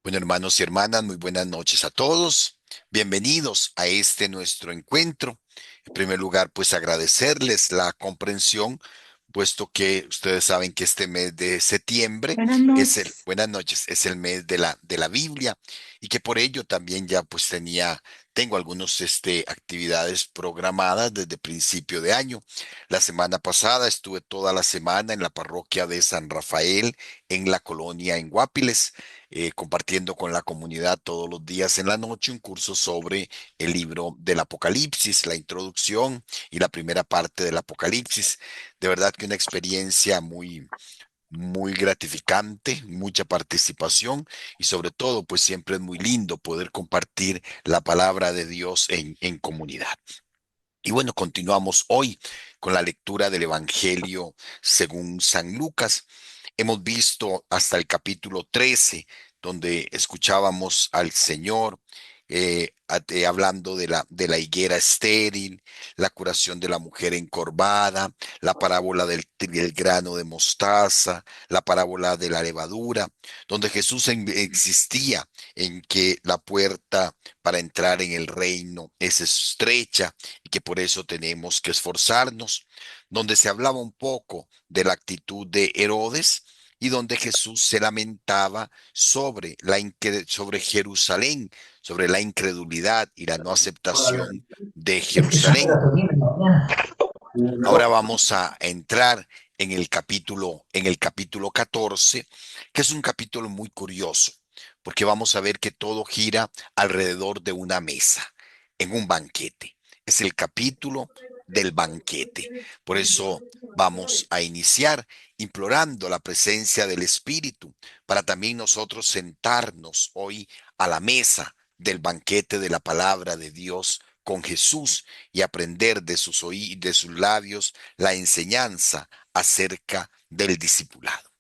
Bueno, hermanos y hermanas, muy buenas noches a todos. Bienvenidos a este nuestro encuentro. En primer lugar, pues agradecerles la comprensión, puesto que ustedes saben que este mes de septiembre Buenas noches. buenas noches, es el mes de la Biblia y que por ello también ya pues tengo algunas actividades programadas desde principio de año. La semana pasada estuve toda la semana en la parroquia de San Rafael, en la colonia en Guapiles, compartiendo con la comunidad todos los días en la noche un curso sobre el libro del Apocalipsis, la introducción y la primera parte del Apocalipsis. De verdad que una experiencia muy gratificante, mucha participación y sobre todo, pues siempre es muy lindo poder compartir la palabra de Dios en comunidad. Y bueno, continuamos hoy con la lectura del Evangelio según San Lucas. Hemos visto hasta el capítulo 13, donde escuchábamos al Señor hablando de la higuera estéril, la curación de la mujer encorvada, la parábola del grano de mostaza, la parábola de la levadura, donde Jesús existía en que la puerta para entrar en el reino es estrecha y que por eso tenemos que esforzarnos, donde se hablaba un poco de la actitud de Herodes y donde Jesús se lamentaba sobre Jerusalén, sobre la incredulidad y la no aceptación de Jerusalén. Ahora vamos a entrar en el capítulo 14, que es un capítulo muy curioso, porque vamos a ver que todo gira alrededor de una mesa, en un banquete. Es el capítulo del banquete. Por eso vamos a iniciar implorando la presencia del Espíritu para también nosotros sentarnos hoy a la mesa del banquete de la palabra de Dios con Jesús y aprender de sus labios la enseñanza acerca del discipulado.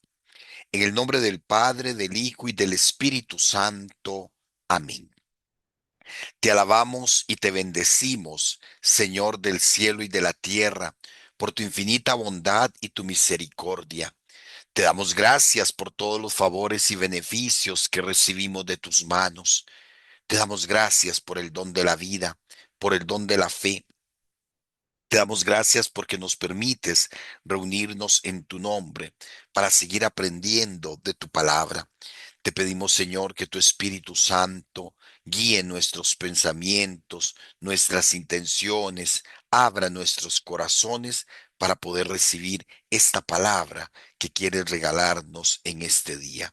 En el nombre del Padre, del Hijo y del Espíritu Santo. Amén. Te alabamos y te bendecimos, Señor del cielo y de la tierra, por tu infinita bondad y tu misericordia. Te damos gracias por todos los favores y beneficios que recibimos de tus manos. Te damos gracias por el don de la vida, por el don de la fe. Te damos gracias porque nos permites reunirnos en tu nombre para seguir aprendiendo de tu palabra. Te pedimos, Señor, que tu Espíritu Santo guíe nuestros pensamientos, nuestras intenciones, abra nuestros corazones para poder recibir esta palabra que quieres regalarnos en este día.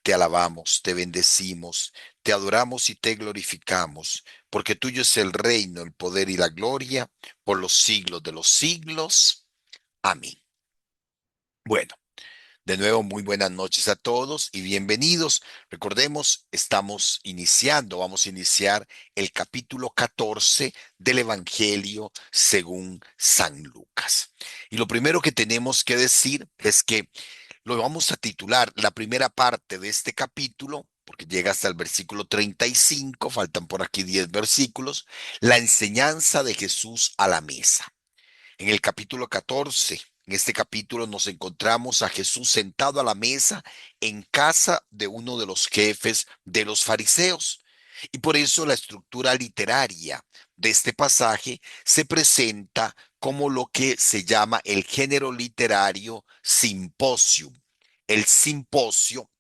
Te alabamos, te bendecimos, te adoramos y te glorificamos, porque tuyo es el reino, el poder y la gloria por los siglos de los siglos. Amén. Bueno, de nuevo, muy buenas noches a todos y bienvenidos. Recordemos, vamos a iniciar el capítulo 14 del Evangelio según San Lucas. Y lo primero que tenemos que decir es que lo vamos a titular la primera parte de este capítulo, porque llega hasta el versículo 35, faltan por aquí 10 versículos, la enseñanza de Jesús a la mesa. En el capítulo 14, en este capítulo nos encontramos a Jesús sentado a la mesa en casa de uno de los jefes de los fariseos. Y por eso la estructura literaria de este pasaje se presenta como lo que se llama el género literario simposium. El simposio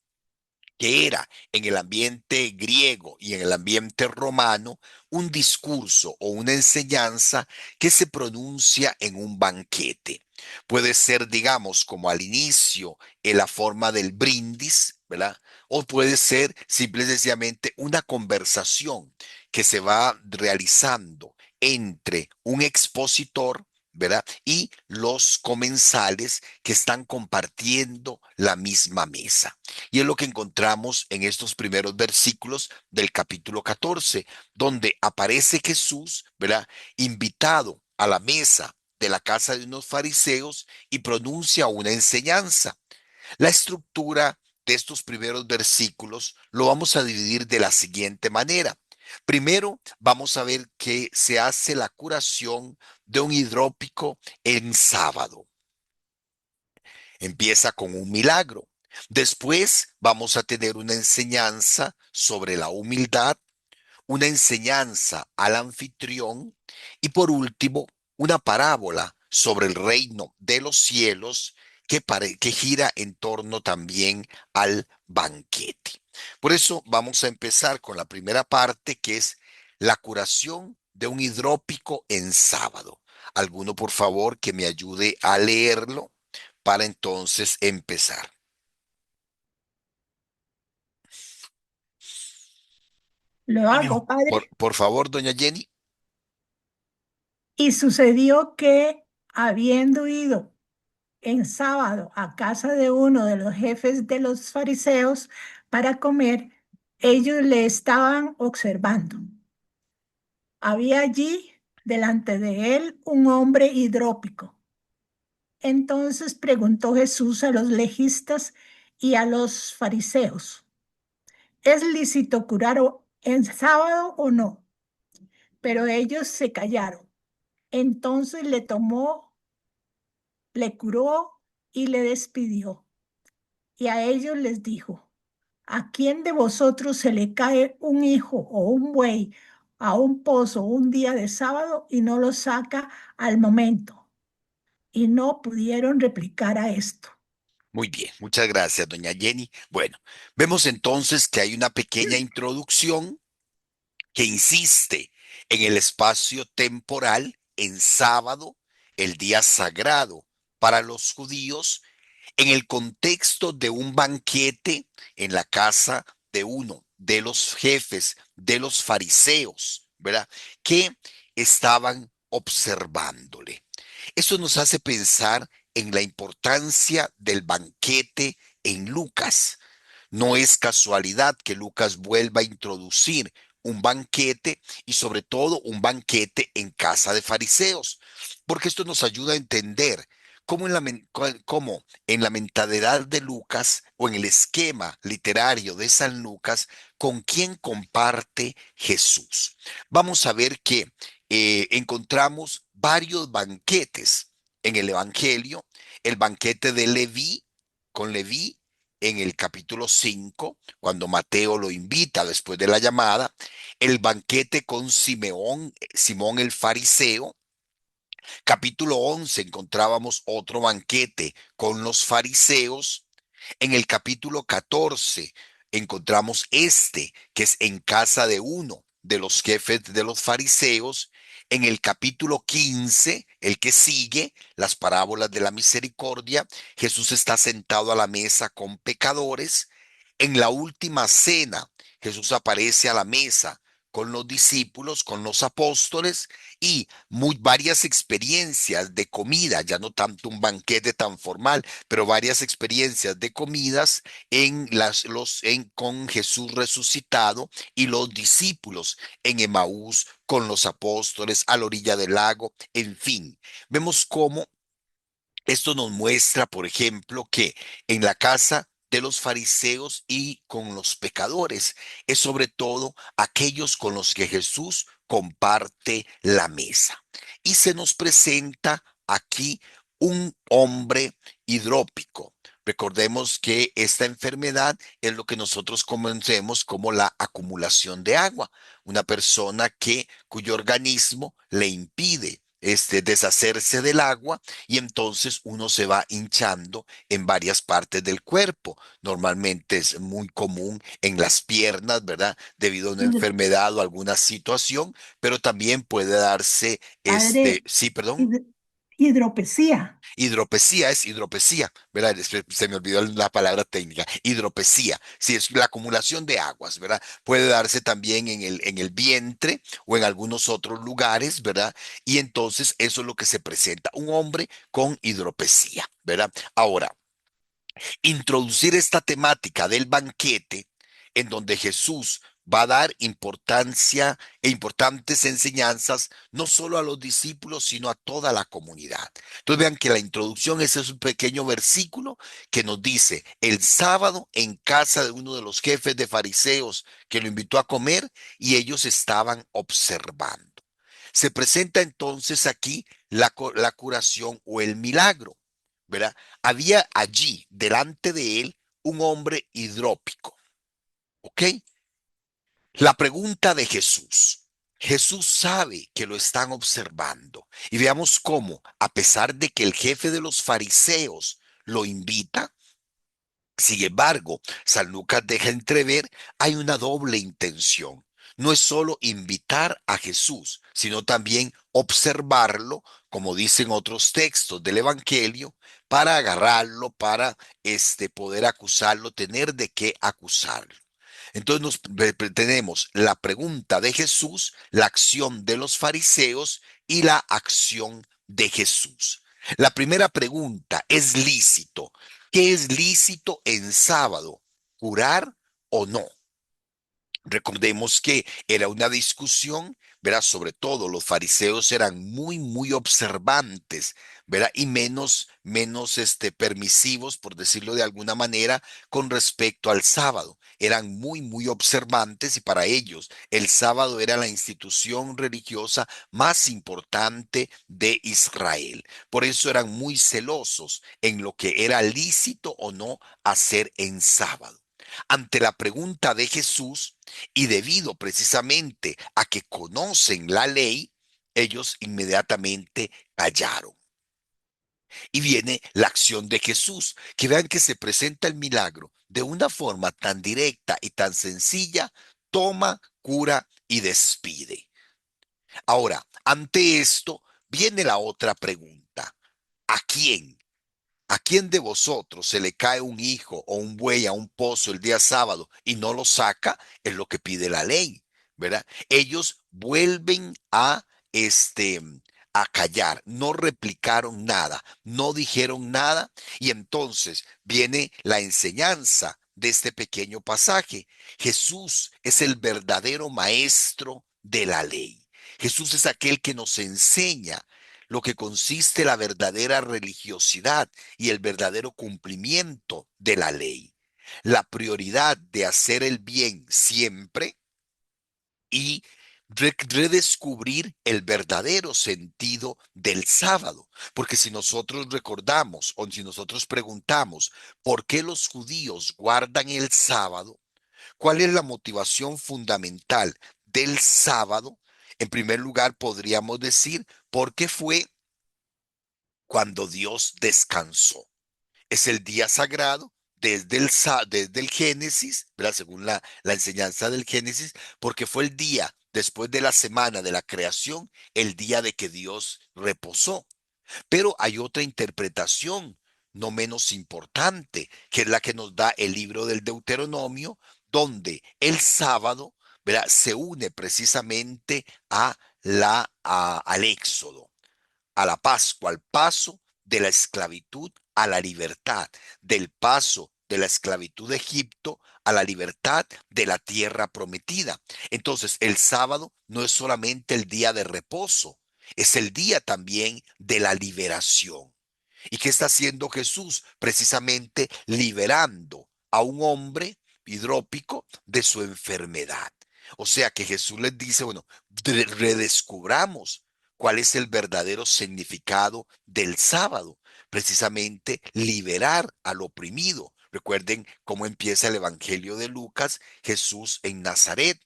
que era en el ambiente griego y en el ambiente romano un discurso o una enseñanza que se pronuncia en un banquete. Puede ser, digamos, como al inicio, en la forma del brindis, ¿verdad? O puede ser simple y sencillamente una conversación que se va realizando entre un expositor, ¿verdad? Y los comensales que están compartiendo la misma mesa. Y es lo que encontramos en estos primeros versículos del capítulo 14, donde aparece Jesús, ¿verdad? Invitado a la mesa de la casa de unos fariseos y pronuncia una enseñanza. La estructura de estos primeros versículos lo vamos a dividir de la siguiente manera. Primero, vamos a ver que se hace la curación de un hidrópico en sábado. Empieza con un milagro. Después vamos a tener una enseñanza sobre la humildad, una enseñanza al anfitrión y por último una parábola sobre el reino de los cielos que gira en torno también al banquete. Por eso vamos a empezar con la primera parte, que es la curación de un hidrópico en sábado. Alguno, por favor, que me ayude a leerlo para entonces empezar. Lo hago, padre. Por favor, doña Jenny. Y sucedió que, habiendo ido en sábado a casa de uno de los jefes de los fariseos para comer, ellos le estaban observando. Había allí delante de él un hombre hidrópico. Entonces preguntó Jesús a los legistas y a los fariseos, ¿es lícito curar en sábado o no? Pero ellos se callaron. Entonces le tomó, le curó y le despidió. Y a ellos les dijo, ¿a quién de vosotros se le cae un hijo o un buey a un pozo un día de sábado y no lo saca al momento? Y no pudieron replicar a esto. Muy bien, muchas gracias, doña Jenny. Bueno, vemos entonces que hay una pequeña introducción que insiste en el espacio temporal en sábado, el día sagrado para los judíos, en el contexto de un banquete en la casa de uno de los jefes de los fariseos, ¿verdad? Que estaban observándole. Eso nos hace pensar en la importancia del banquete en Lucas. No es casualidad que Lucas vuelva a introducir un banquete y sobre todo un banquete en casa de fariseos, porque esto nos ayuda a entender cómo en la mentalidad de Lucas o en el esquema literario de San Lucas, con quién comparte Jesús. Vamos a ver que encontramos varios banquetes en el Evangelio, el banquete de Leví con Leví en el capítulo 5 cuando Mateo lo invita después de la llamada, el banquete con Simeón, Simón el fariseo. Capítulo 11 encontrábamos otro banquete con los fariseos. En el capítulo 14 encontramos este, que es en casa de uno de los jefes de los fariseos. En el capítulo 15, el que sigue, las parábolas de la misericordia, Jesús está sentado a la mesa con pecadores. En la última cena, Jesús aparece a la mesa con los discípulos, con los apóstoles y varias experiencias de comida, ya no tanto un banquete tan formal, pero varias experiencias de comidas con Jesús resucitado y los discípulos en Emaús con los apóstoles a la orilla del lago, en fin, vemos cómo esto nos muestra, por ejemplo, que en la casa de los fariseos y con los pecadores es sobre todo aquellos con los que Jesús comparte la mesa. Y se nos presenta aquí un hombre hidrópico. Recordemos que esta enfermedad es lo que nosotros conocemos como la acumulación de agua. Una persona cuyo organismo le impide deshacerse del agua y entonces uno se va hinchando en varias partes del cuerpo. Normalmente es muy común en las piernas, ¿verdad? Debido a una Hidro- enfermedad o alguna situación, pero también puede darse, Padre, sí, perdón. hid- hidropesía. Hidropesía es hidropesía, ¿verdad? Se me olvidó la palabra técnica. Hidropesía, sí, es la acumulación de aguas, ¿verdad? Puede darse también en el vientre o en algunos otros lugares, ¿verdad? Y entonces eso es lo que se presenta, un hombre con hidropesía, ¿verdad? Ahora, introducir esta temática del banquete en donde Jesús va a dar importancia e importantes enseñanzas no solo a los discípulos, sino a toda la comunidad. Entonces vean que la introducción ese es un pequeño versículo que nos dice, el sábado en casa de uno de los jefes de fariseos que lo invitó a comer y ellos estaban observando. Se presenta entonces aquí la curación o el milagro, ¿verdad? Había allí delante de él un hombre hidrópico, ¿ok? La pregunta de Jesús. Jesús sabe que lo están observando y veamos cómo, a pesar de que el jefe de los fariseos lo invita, sin embargo, San Lucas deja entrever, hay una doble intención. No es solo invitar a Jesús, sino también observarlo, como dicen otros textos del Evangelio, para agarrarlo, para poder acusarlo, tener de qué acusarlo. Entonces tenemos la pregunta de Jesús, la acción de los fariseos y la acción de Jesús. La primera pregunta, ¿es lícito? ¿Qué es lícito en sábado? ¿Curar o no? Recordemos que era una discusión, ¿verdad? Sobre todo los fariseos eran muy, muy observantes, ¿verdad? Y menos permisivos, por decirlo de alguna manera, con respecto al sábado. Eran muy, muy observantes y para ellos el sábado era la institución religiosa más importante de Israel. Por eso eran muy celosos en lo que era lícito o no hacer en sábado. Ante la pregunta de Jesús, y debido precisamente a que conocen la ley, ellos inmediatamente callaron. Y viene la acción de Jesús, que vean que se presenta el milagro de una forma tan directa y tan sencilla, toma, cura y despide. Ahora, ante esto viene la otra pregunta. ¿A quién? ¿A quién de vosotros se le cae un hijo o un buey a un pozo el día sábado y no lo saca? Es lo que pide la ley, ¿verdad? Ellos vuelven este, a callar, no replicaron nada, no dijeron nada y entonces viene la enseñanza de este pequeño pasaje. Jesús es el verdadero maestro de la ley. Jesús es aquel que nos enseña lo que consiste la verdadera religiosidad y el verdadero cumplimiento de la ley. La prioridad de hacer el bien siempre y redescubrir el verdadero sentido del sábado. Porque si nosotros recordamos o si nosotros preguntamos por qué los judíos guardan el sábado, ¿cuál es la motivación fundamental del sábado? En primer lugar, podríamos decir, porque fue cuando Dios descansó. Es el día sagrado desde el Génesis, ¿verdad? Según la enseñanza del Génesis, porque fue el día después de la semana de la creación, el día de que Dios reposó. Pero hay otra interpretación no menos importante, que es la que nos da el libro del Deuteronomio, donde el sábado, ¿verdad? Se une precisamente al Éxodo, a la Pascua, al paso de la esclavitud a la libertad, del paso de la esclavitud de Egipto a la libertad de la tierra prometida. Entonces, el sábado no es solamente el día de reposo, es el día también de la liberación. ¿Y qué está haciendo Jesús? Precisamente liberando a un hombre hidrópico de su enfermedad. O sea que Jesús les dice, bueno, redescubramos cuál es el verdadero significado del sábado. Precisamente liberar al oprimido. Recuerden cómo empieza el Evangelio de Lucas, Jesús en Nazaret,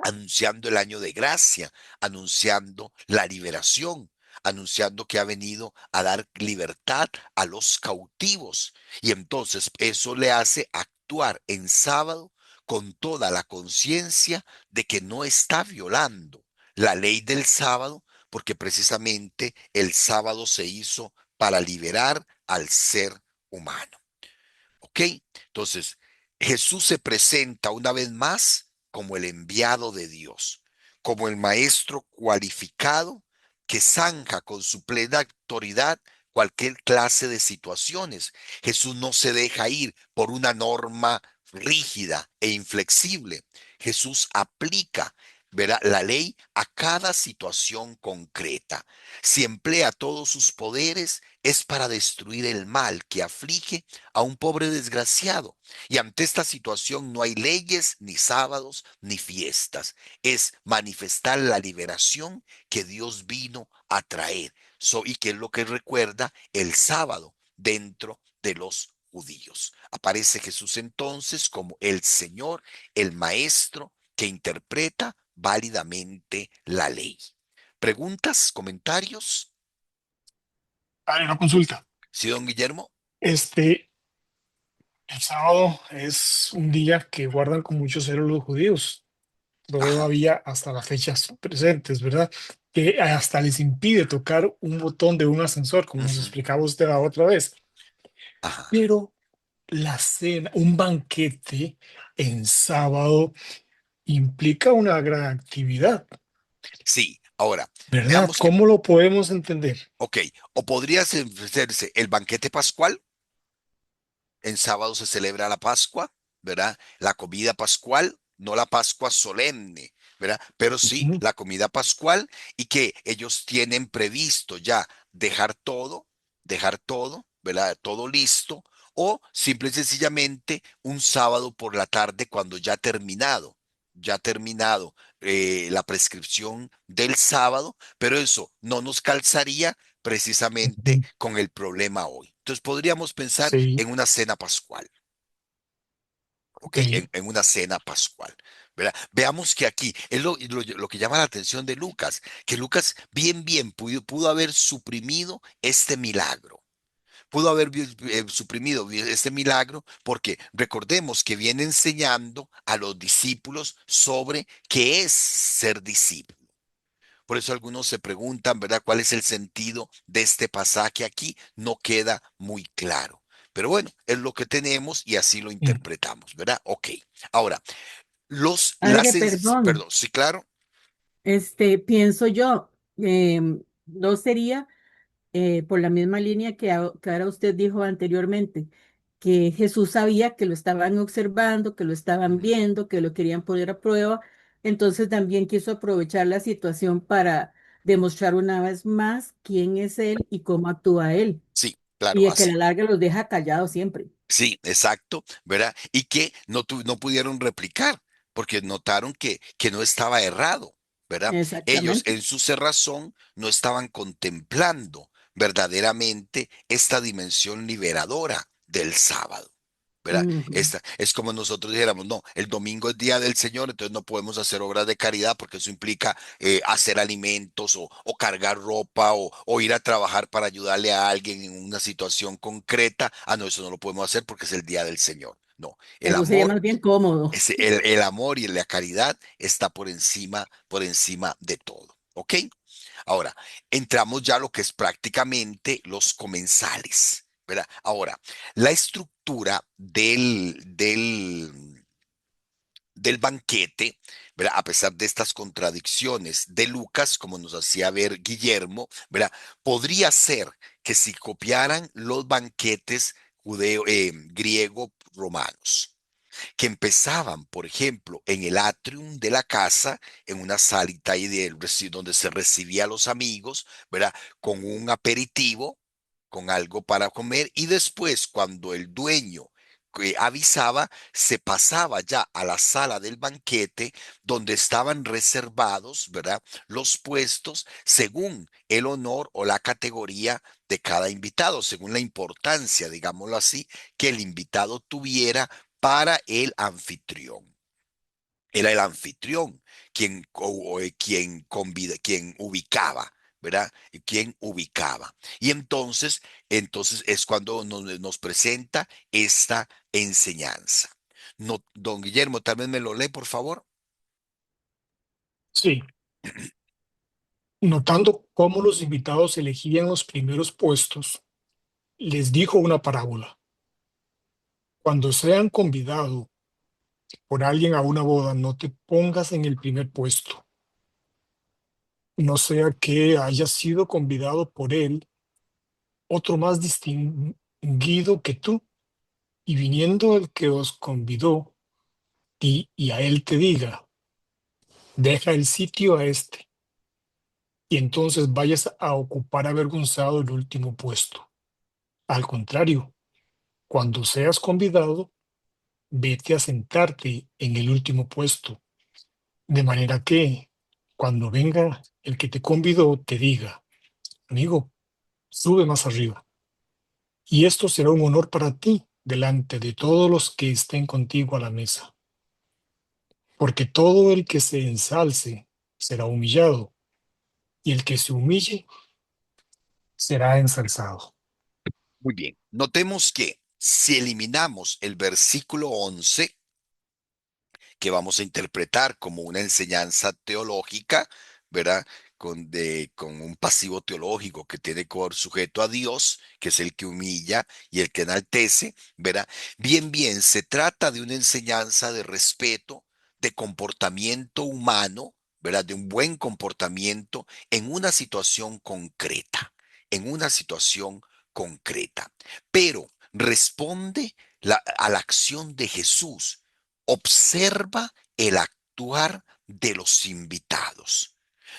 anunciando el año de gracia, anunciando la liberación, anunciando que ha venido a dar libertad a los cautivos. Y entonces eso le hace actuar en sábado con toda la conciencia de que no está violando la ley del sábado, porque precisamente el sábado se hizo para liberar al ser humano. ¿Ok? Entonces, Jesús se presenta una vez más como el enviado de Dios, como el maestro cualificado que zanja con su plena autoridad cualquier clase de situaciones. Jesús no se deja ir por una norma rígida e inflexible. Jesús aplica, verá, la ley a cada situación concreta. Si emplea todos sus poderes, es para destruir el mal que aflige a un pobre desgraciado. Y ante esta situación no hay leyes, ni sábados, ni fiestas. Es manifestar la liberación que Dios vino a traer. Y que es lo que recuerda el sábado dentro de los judíos. Aparece Jesús entonces como el Señor, el Maestro que interpreta válidamente la ley. ¿Preguntas, comentarios? Hay una consulta. ¿Sí, don Guillermo? Este, el sábado es un día que guardan con mucho celo los judíos, Ajá, todavía hasta las fechas presentes, ¿verdad? Que hasta les impide tocar un botón de un ascensor, como nos ujú, explicaba usted la otra vez. ajá. Pero la cena, un banquete en sábado implica una gran actividad, Sí, ahora, ¿verdad? veamos que, ¿Cómo lo podemos entender? ok, o podría ofrecerse el banquete pascual. En sábado se celebra la Pascua, ¿verdad? La comida pascual, no la Pascua solemne, ¿verdad? Pero sí Ujú, la comida pascual y que ellos tienen previsto ya dejar todo, ¿verdad? Todo listo, o simple y sencillamente un sábado por la tarde cuando ya terminado la prescripción del sábado, pero eso no nos calzaría precisamente ujú. con el problema hoy. Entonces podríamos pensar Sí, en una cena pascual, ¿ok? ok. En una cena pascual, ¿verdad? Veamos que aquí es lo que llama la atención de Lucas, que Lucas bien pudo haber suprimido este milagro. Pudo haber suprimido este milagro porque recordemos que viene enseñando a los discípulos sobre qué es ser discípulo. Por eso algunos se preguntan, ¿verdad? ¿Cuál es el sentido de este pasaje aquí? No queda muy claro. Pero bueno, es lo que tenemos y así lo Mm. interpretamos, ¿verdad? Ok. Ahora, Padre, perdón, perdón, sí, claro. pienso yo, no sería por la misma línea que ahora usted dijo anteriormente, que Jesús sabía que lo estaban observando, que lo estaban Ujú. viendo, que lo querían poner a prueba, entonces también quiso aprovechar la situación para demostrar una vez más quién es Él y cómo actúa Él, Sí, y claro, de que a así. la larga los deja callados siempre. Sí, exacto, ¿verdad? Y que no pudieron replicar, porque notaron que no estaba errado, ¿verdad? Ellos Exactamente. en su cerrazón no estaban contemplando verdaderamente esta dimensión liberadora del sábado. ¿Verdad? Ujú. Esta, es como nosotros dijéramos, no, el domingo es día del Señor, entonces no podemos hacer obras de caridad porque eso implica hacer alimentos o cargar ropa o ir a trabajar para ayudarle a alguien en una situación concreta. Ah, no, eso no lo podemos hacer porque es el día del Señor. No, el Eso sería amor, más bien cómodo. el amor y la caridad está por encima de todo. ¿Ok? Ahora, entramos ya a lo que es prácticamente los comensales, ¿verdad? Ahora, la estructura del banquete, ¿verdad? A pesar de estas contradicciones de Lucas, como nos hacía ver Guillermo, ¿verdad? Podría ser que si copiaran los banquetes griego romanos que empezaban, por ejemplo, en el atrium de la casa, en una salita ahí donde se recibía a los amigos, ¿verdad? Con un aperitivo, con algo para comer, y después, cuando el dueño avisaba, se pasaba ya a la sala del banquete donde estaban reservados, ¿verdad? Los puestos según el honor o la categoría de cada invitado, según la importancia, digámoslo así, que el invitado tuviera para el anfitrión. Era el anfitrión quien ubicaba, ¿verdad? Quien ubicaba. Y entonces es cuando nos presenta esta enseñanza. No, don Guillermo, tal vez me lo lee, por favor. Sí, notando cómo los invitados elegían los primeros puestos, les dijo una parábola. Cuando sean convidados por alguien a una boda, no te pongas en el primer puesto, no sea que haya sido convidado por él otro más distinguido que tú, y viniendo el que os convidó y a él te diga, deja el sitio a este, y entonces vayas a ocupar avergonzado el último puesto. Al contrario, cuando seas convidado, vete a sentarte en el último puesto, de manera que cuando venga el que te convidó te diga, amigo, sube más arriba, y esto será un honor para ti, delante de todos los que estén contigo a la mesa. Porque todo el que se ensalce será humillado, y el que se humille será ensalzado. Muy bien. Notemos que si eliminamos el versículo 11, que vamos a interpretar como una enseñanza teológica, ¿verdad? Con un pasivo teológico que tiene por sujeto a Dios, que es el que humilla y el que enaltece, ¿verdad? Bien, bien, se trata de una enseñanza de respeto, de comportamiento humano, ¿verdad? De un buen comportamiento en una situación concreta, en una situación concreta. Pero responde a la acción de Jesús. Observa el actuar de los invitados.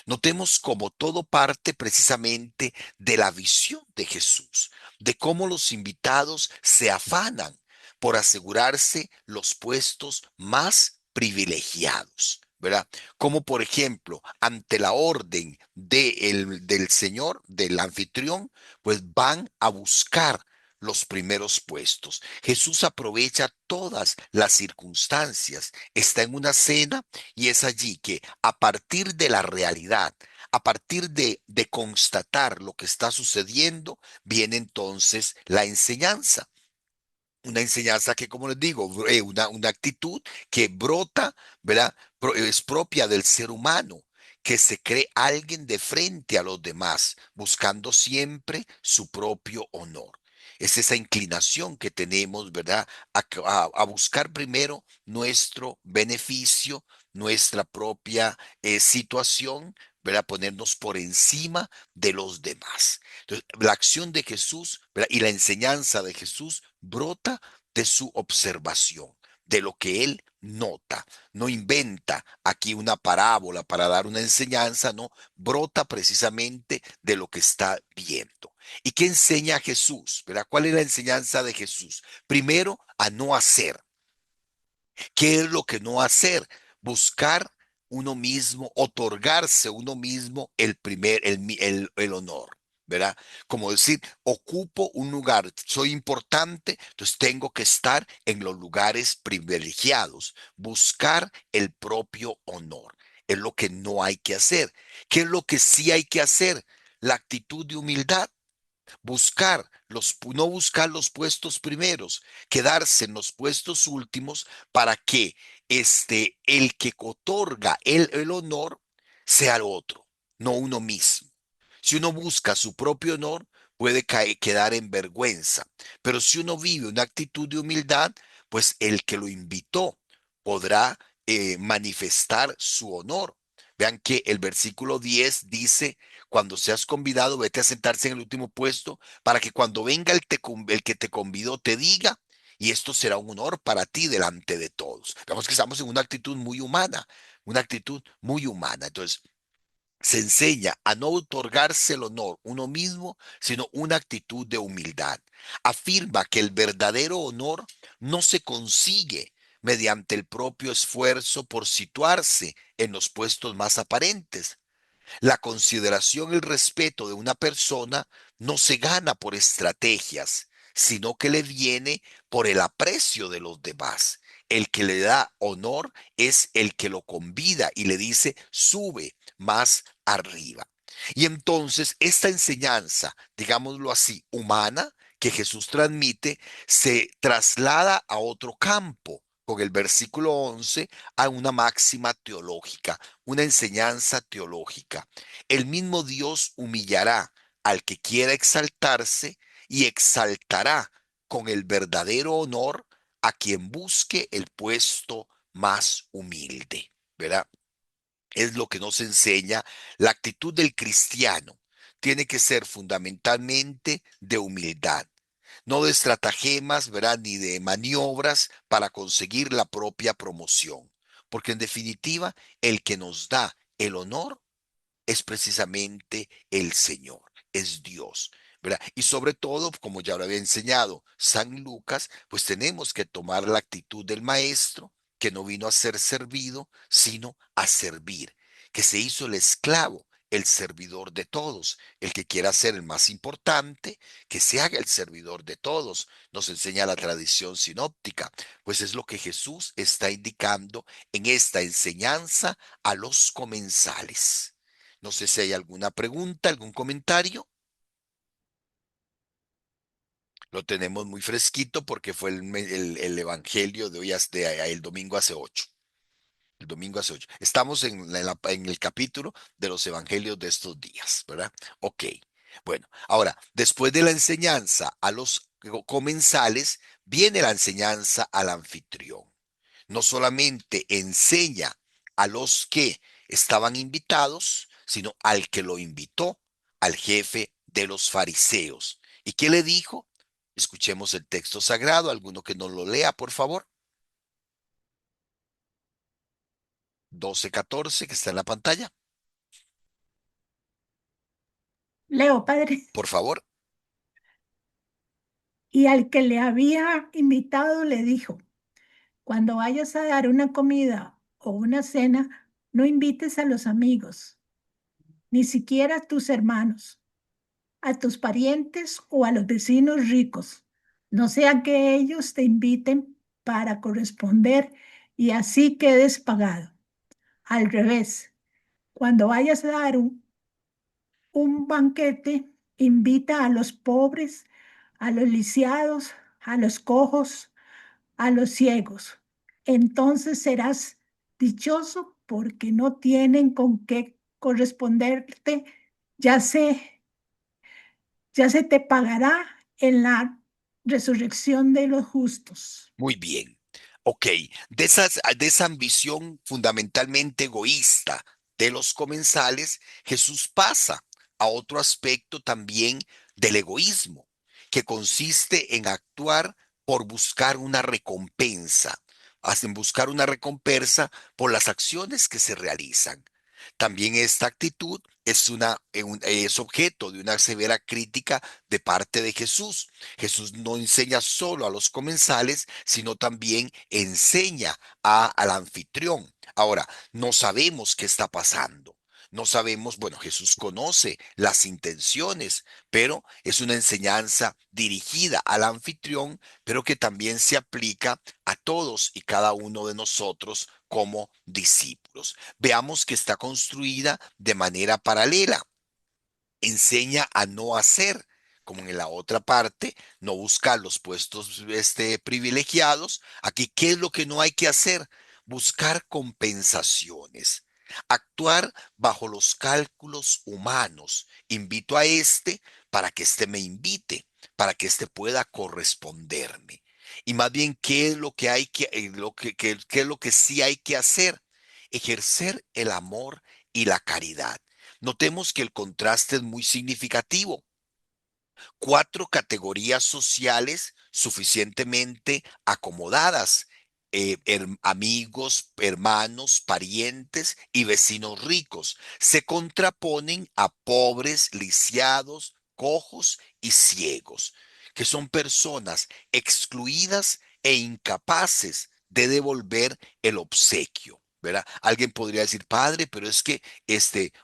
Notemos cómo todo parte precisamente de la visión de Jesús, de cómo los invitados se afanan por asegurarse los puestos más privilegiados, ¿verdad? Como por ejemplo, ante la orden del Señor, del anfitrión, pues van a buscar los primeros puestos. Jesús aprovecha todas las circunstancias. Está en una cena y es allí que a partir de la realidad, a partir de constatar lo que está sucediendo, viene entonces la enseñanza. Una enseñanza que, como les digo, una actitud que brota, ¿verdad? Es propia del ser humano, que se cree alguien de frente a los demás, buscando siempre su propio honor. Es esa inclinación que tenemos, ¿verdad? A buscar primero nuestro beneficio, nuestra propia situación, ¿verdad? Ponernos por encima de los demás. Entonces, la acción de Jesús, ¿verdad? Y la enseñanza de Jesús brota de su observación, de lo que él nota. No inventa aquí una parábola para dar una enseñanza, no, brota precisamente de lo que está viendo. ¿Y qué enseña Jesús? ¿Verdad? ¿Cuál es la enseñanza de Jesús? Primero, a no hacer. ¿Qué es lo que no hacer? Buscar uno mismo, otorgarse uno mismo el honor, ¿verdad? Como decir, ocupo un lugar, soy importante, entonces tengo que estar en los lugares privilegiados, buscar el propio honor. Es lo que no hay que hacer. ¿Qué es lo que sí hay que hacer? La actitud de humildad. No buscar los puestos primeros, quedarse en los puestos últimos para que el que otorga el honor sea el otro, no uno mismo. Si uno busca su propio honor, puede quedar en vergüenza, pero si uno vive una actitud de humildad, pues el que lo invitó podrá manifestar su honor. Vean que el versículo 10 dice, cuando seas convidado, vete a sentarse en el último puesto para que cuando venga el que te convidó te diga, y esto será un honor para ti delante de todos. Vemos que estamos en una actitud muy humana, una actitud muy humana. Entonces, se enseña a no otorgarse el honor uno mismo, sino una actitud de humildad. Afirma que el verdadero honor no se consigue mediante el propio esfuerzo por situarse en los puestos más aparentes. La consideración y el respeto de una persona no se gana por estrategias, sino que le viene por el aprecio de los demás. El que le da honor es el que lo convida y le dice, sube más arriba. Y entonces esta enseñanza, digámoslo así, humana, que Jesús transmite, se traslada a otro campo, con el versículo 11, a una máxima teológica, una enseñanza teológica. El mismo Dios humillará al que quiera exaltarse y exaltará con el verdadero honor a quien busque el puesto más humilde, ¿verdad? Es lo que nos enseña la actitud del cristiano. Tiene que ser fundamentalmente de humildad, no de estratagemas, ¿verdad? Ni de maniobras para conseguir la propia promoción. Porque en definitiva, el que nos da el honor es precisamente el Señor, es Dios, ¿verdad? Y sobre todo, como ya lo había enseñado San Lucas, pues tenemos que tomar la actitud del maestro que no vino a ser servido, sino a servir, que se hizo el esclavo el servidor de todos. El que quiera ser el más importante, que se haga el servidor de todos, nos enseña la tradición sinóptica. Pues es lo que Jesús está indicando en esta enseñanza a los comensales. No sé si hay alguna pregunta, algún comentario. Lo tenemos muy fresquito porque fue el evangelio de hoy, el domingo hace 8. El domingo hace 8. Estamos en el capítulo de los evangelios de estos días, ¿verdad? Ok. Bueno, ahora, después de la enseñanza a los comensales, viene la enseñanza al anfitrión. No solamente enseña a los que estaban invitados, sino al que lo invitó, al jefe de los fariseos. ¿Y qué le dijo? Escuchemos el texto sagrado, alguno que nos lo lea, por favor. 12:14, que está en la pantalla. Leo, padre. Por favor. Y al que le había invitado le dijo, cuando vayas a dar una comida o una cena, no invites a los amigos, ni siquiera a tus hermanos, a tus parientes o a los vecinos ricos, no sea que ellos te inviten para corresponder y así quedes pagado. Al revés, cuando vayas a dar un banquete, invita a los pobres, a los lisiados, a los cojos, a los ciegos. Entonces serás dichoso porque no tienen con qué corresponderte, ya se, ya se te pagará en la resurrección de los justos. Muy bien. Ok, de esa ambición fundamentalmente egoísta de los comensales, Jesús pasa a otro aspecto también del egoísmo, que consiste en actuar por buscar una recompensa, hacen buscar una recompensa por las acciones que se realizan. También esta actitud es objeto de una severa crítica de parte de Jesús. Jesús no enseña solo a los comensales, sino también enseña al anfitrión. Ahora, no sabemos qué está pasando. No sabemos, bueno, Jesús conoce las intenciones, pero es una enseñanza dirigida al anfitrión, pero que también se aplica a todos y cada uno de nosotros como discípulos. Veamos que está construida de manera paralela. Enseña a no hacer, como en la otra parte, no buscar los puestos privilegiados. Aquí, ¿qué es lo que no hay que hacer? Buscar compensaciones. Actuar bajo los cálculos humanos. Invito a este para que este me invite, para que este pueda corresponderme. Y más bien, ¿qué es lo que hay qué es lo que sí hay que hacer? Ejercer el amor y la caridad. Notemos que el contraste es muy significativo. 4 categorías sociales suficientemente acomodadas. Amigos, hermanos, parientes y vecinos ricos se contraponen a pobres, lisiados, cojos y ciegos, que son personas excluidas e incapaces de devolver el obsequio. ¿Verdad? Alguien podría decir, padre, pero es que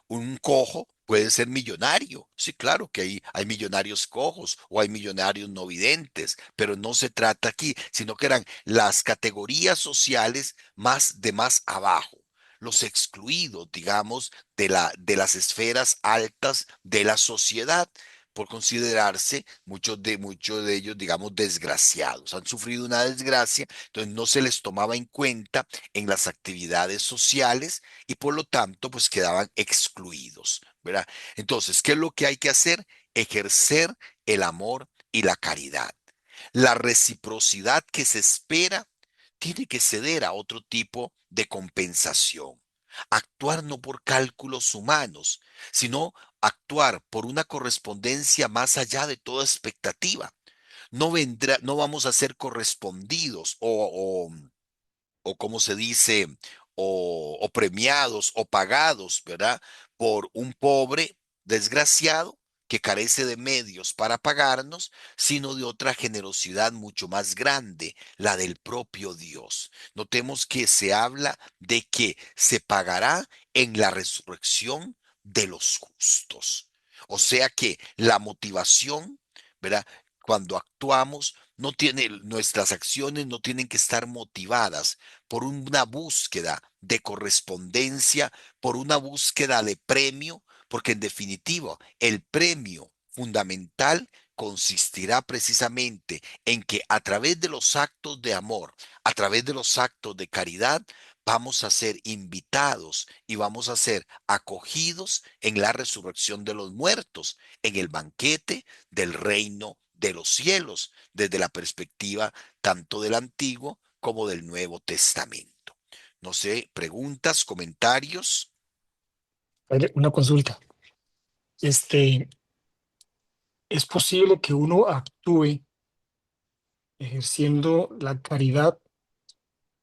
un cojo puede ser millonario. Sí, claro que hay millonarios cojos o hay millonarios no videntes, pero no se trata aquí, sino que eran las categorías sociales más abajo, los excluidos, digamos, de las esferas altas de la sociedad, por considerarse muchos de ellos, digamos, desgraciados. Han sufrido una desgracia, entonces no se les tomaba en cuenta en las actividades sociales y por lo tanto, pues quedaban excluidos, ¿verdad? Entonces, ¿qué es lo que hay que hacer? Ejercer el amor y la caridad. La reciprocidad que se espera tiene que ceder a otro tipo de compensación. Actuar no por cálculos humanos, sino actuar por una correspondencia más allá de toda expectativa. No vamos a ser correspondidos o como se dice, o premiados o pagados, ¿verdad? Por un pobre desgraciado que carece de medios para pagarnos, sino de otra generosidad mucho más grande, la del propio Dios. Notemos que se habla de que se pagará en la resurrección de los justos. O sea que la motivación, ¿verdad? Cuando actuamos, no tiene, nuestras acciones no tienen que estar motivadas por una búsqueda de correspondencia, por una búsqueda de premio, porque en definitiva, el premio fundamental consistirá precisamente en que a través de los actos de amor, a través de los actos de caridad, vamos a ser invitados y vamos a ser acogidos en la resurrección de los muertos, en el banquete del reino de los cielos, desde la perspectiva tanto del Antiguo como del Nuevo Testamento. No sé, preguntas, comentarios. Padre, una consulta. Este, ¿Es posible que uno actúe ejerciendo la caridad,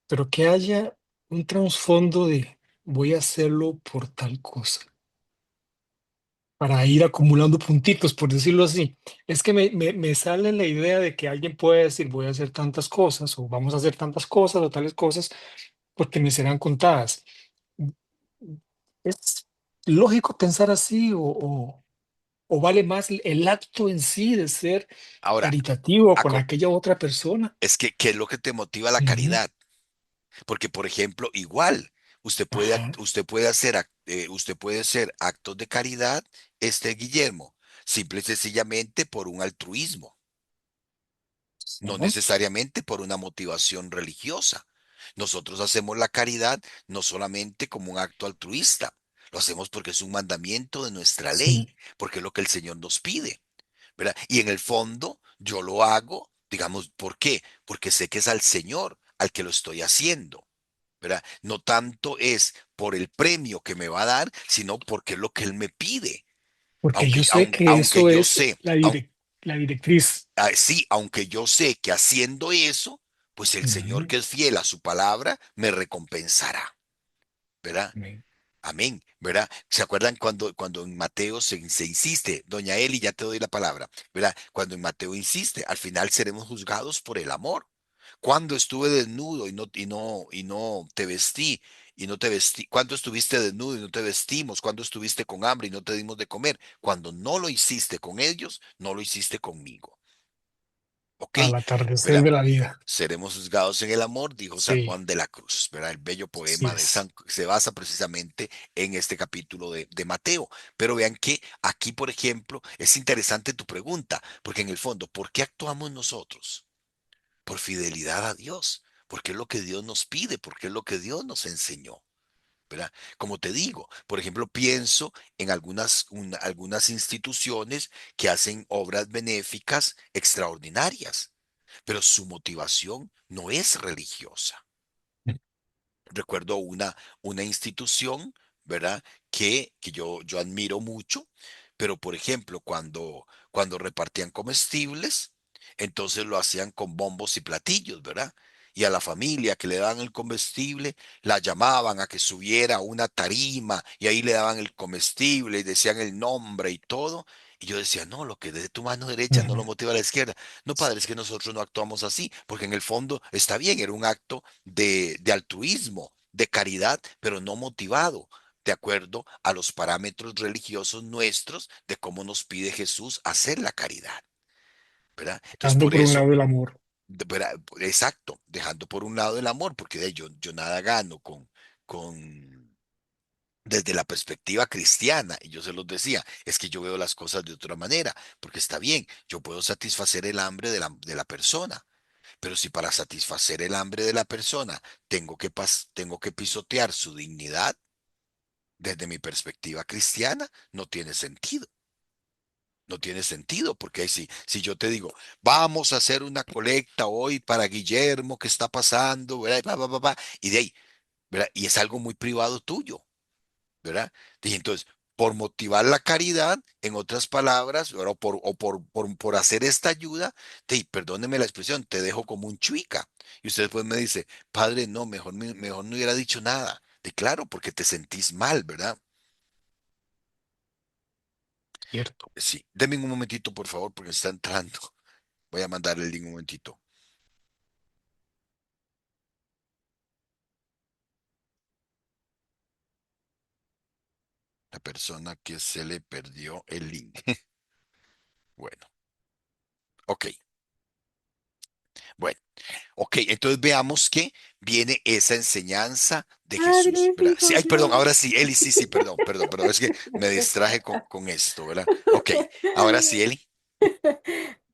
pero que haya un trasfondo de voy a hacerlo por tal cosa, para ir acumulando puntitos, por decirlo así? Es que me sale la idea de que alguien puede decir voy a hacer tantas cosas o vamos a hacer tantas cosas o tales cosas porque me serán contadas. ¿Es lógico pensar así o vale más el acto en sí de ser Ahora, caritativo con aco- aquella otra persona? es que, ¿qué es lo que te motiva la Ujú. caridad? Porque, por ejemplo, igual, Ajá, usted puede hacer actos de caridad, Guillermo, simple y sencillamente por un altruismo, no sí, necesariamente por una motivación religiosa. Nosotros hacemos la caridad no solamente como un acto altruista, lo hacemos porque es un mandamiento de nuestra ley, sí, porque es lo que el Señor nos pide, ¿verdad? Y en el fondo yo lo hago, digamos, ¿por qué? Porque sé que es al Señor al que lo estoy haciendo. ¿Verdad? No tanto es por el premio que me va a dar, sino porque es lo que él me pide. porque yo Aunque, sé que aunque eso yo es sé, la directriz. sí, aunque yo sé que haciendo eso, pues el Señor Ujú. que es fiel a su palabra me recompensará, ¿verdad? Amén. Amén, ¿verdad? ¿Se acuerdan cuando en Mateo se insiste, doña Eli, ya te doy la palabra, ¿verdad? Cuando en Mateo insiste, al final seremos juzgados por el amor. Cuando estuve desnudo y no te vestí, y no te vestí, cuando estuviste desnudo y no te vestimos, cuando estuviste con hambre y no te dimos de comer, cuando no lo hiciste con ellos, no lo hiciste conmigo. ¿Ok? Al atardecer ¿Verdad? de la vida. Seremos juzgados en el amor, dijo San Sí, Juan de la Cruz, ¿verdad? El bello así poema de es. se basa precisamente en este capítulo de Mateo. Pero vean que aquí, por ejemplo, es interesante tu pregunta, porque en el fondo, ¿por qué actuamos nosotros? Por fidelidad a Dios, porque es lo que Dios nos pide, porque es lo que Dios nos enseñó. ¿Verdad? Como te digo, por ejemplo, pienso en algunas instituciones que hacen obras benéficas extraordinarias, pero su motivación no es religiosa. Recuerdo una institución, ¿verdad? Que yo admiro mucho, pero por ejemplo, cuando repartían comestibles, entonces lo hacían con bombos y platillos, ¿verdad? Y a la familia que le daban el comestible, la llamaban a que subiera a una tarima y ahí le daban el comestible y decían el nombre y todo. Y yo decía, no, lo que de tu mano derecha no Ujú. lo motiva a la izquierda. No, padre, es que nosotros no actuamos así, porque en el fondo está bien, era un acto de altruismo, de caridad, pero no motivado de acuerdo a los parámetros religiosos nuestros de cómo nos pide Jesús hacer la caridad, ¿verdad? Entonces, Dando por por un eso, lado el amor. ¿verdad? Exacto, dejando por un lado el amor, porque yo nada gano con, desde la perspectiva cristiana, y yo se los decía, es que yo veo las cosas de otra manera, porque está bien, yo puedo satisfacer el hambre de la persona, pero si para satisfacer el hambre de la persona tengo que pisotear su dignidad, desde mi perspectiva cristiana, no tiene sentido. No tiene sentido, porque ahí sí, si yo te digo, vamos a hacer una colecta hoy para Guillermo, ¿qué está pasando? ¿Verdad? Y de ahí, ¿verdad? Y es algo muy privado tuyo, ¿verdad? Y entonces, por motivar la caridad, en otras palabras, ¿verdad? O por hacer esta ayuda, perdóneme la expresión, te dejo como un chuica. Y usted después me dice, padre, no, mejor no hubiera dicho nada. De claro, porque te sentís mal, ¿verdad? Cierto. Sí, denme un momentito, por favor, porque está entrando. Voy a mandar el link un momentito. La persona que se le perdió el link. Bueno, ok. Bueno, ok. Entonces veamos que viene esa enseñanza de Jesús, Padre, ¿verdad? Sí, Hijo, ay, perdón, Dios. ahora sí, Eli, sí, sí, perdón, perdón, perdón. Es que me distraje con esto, ¿verdad? Ok. Ahora sí, Eli.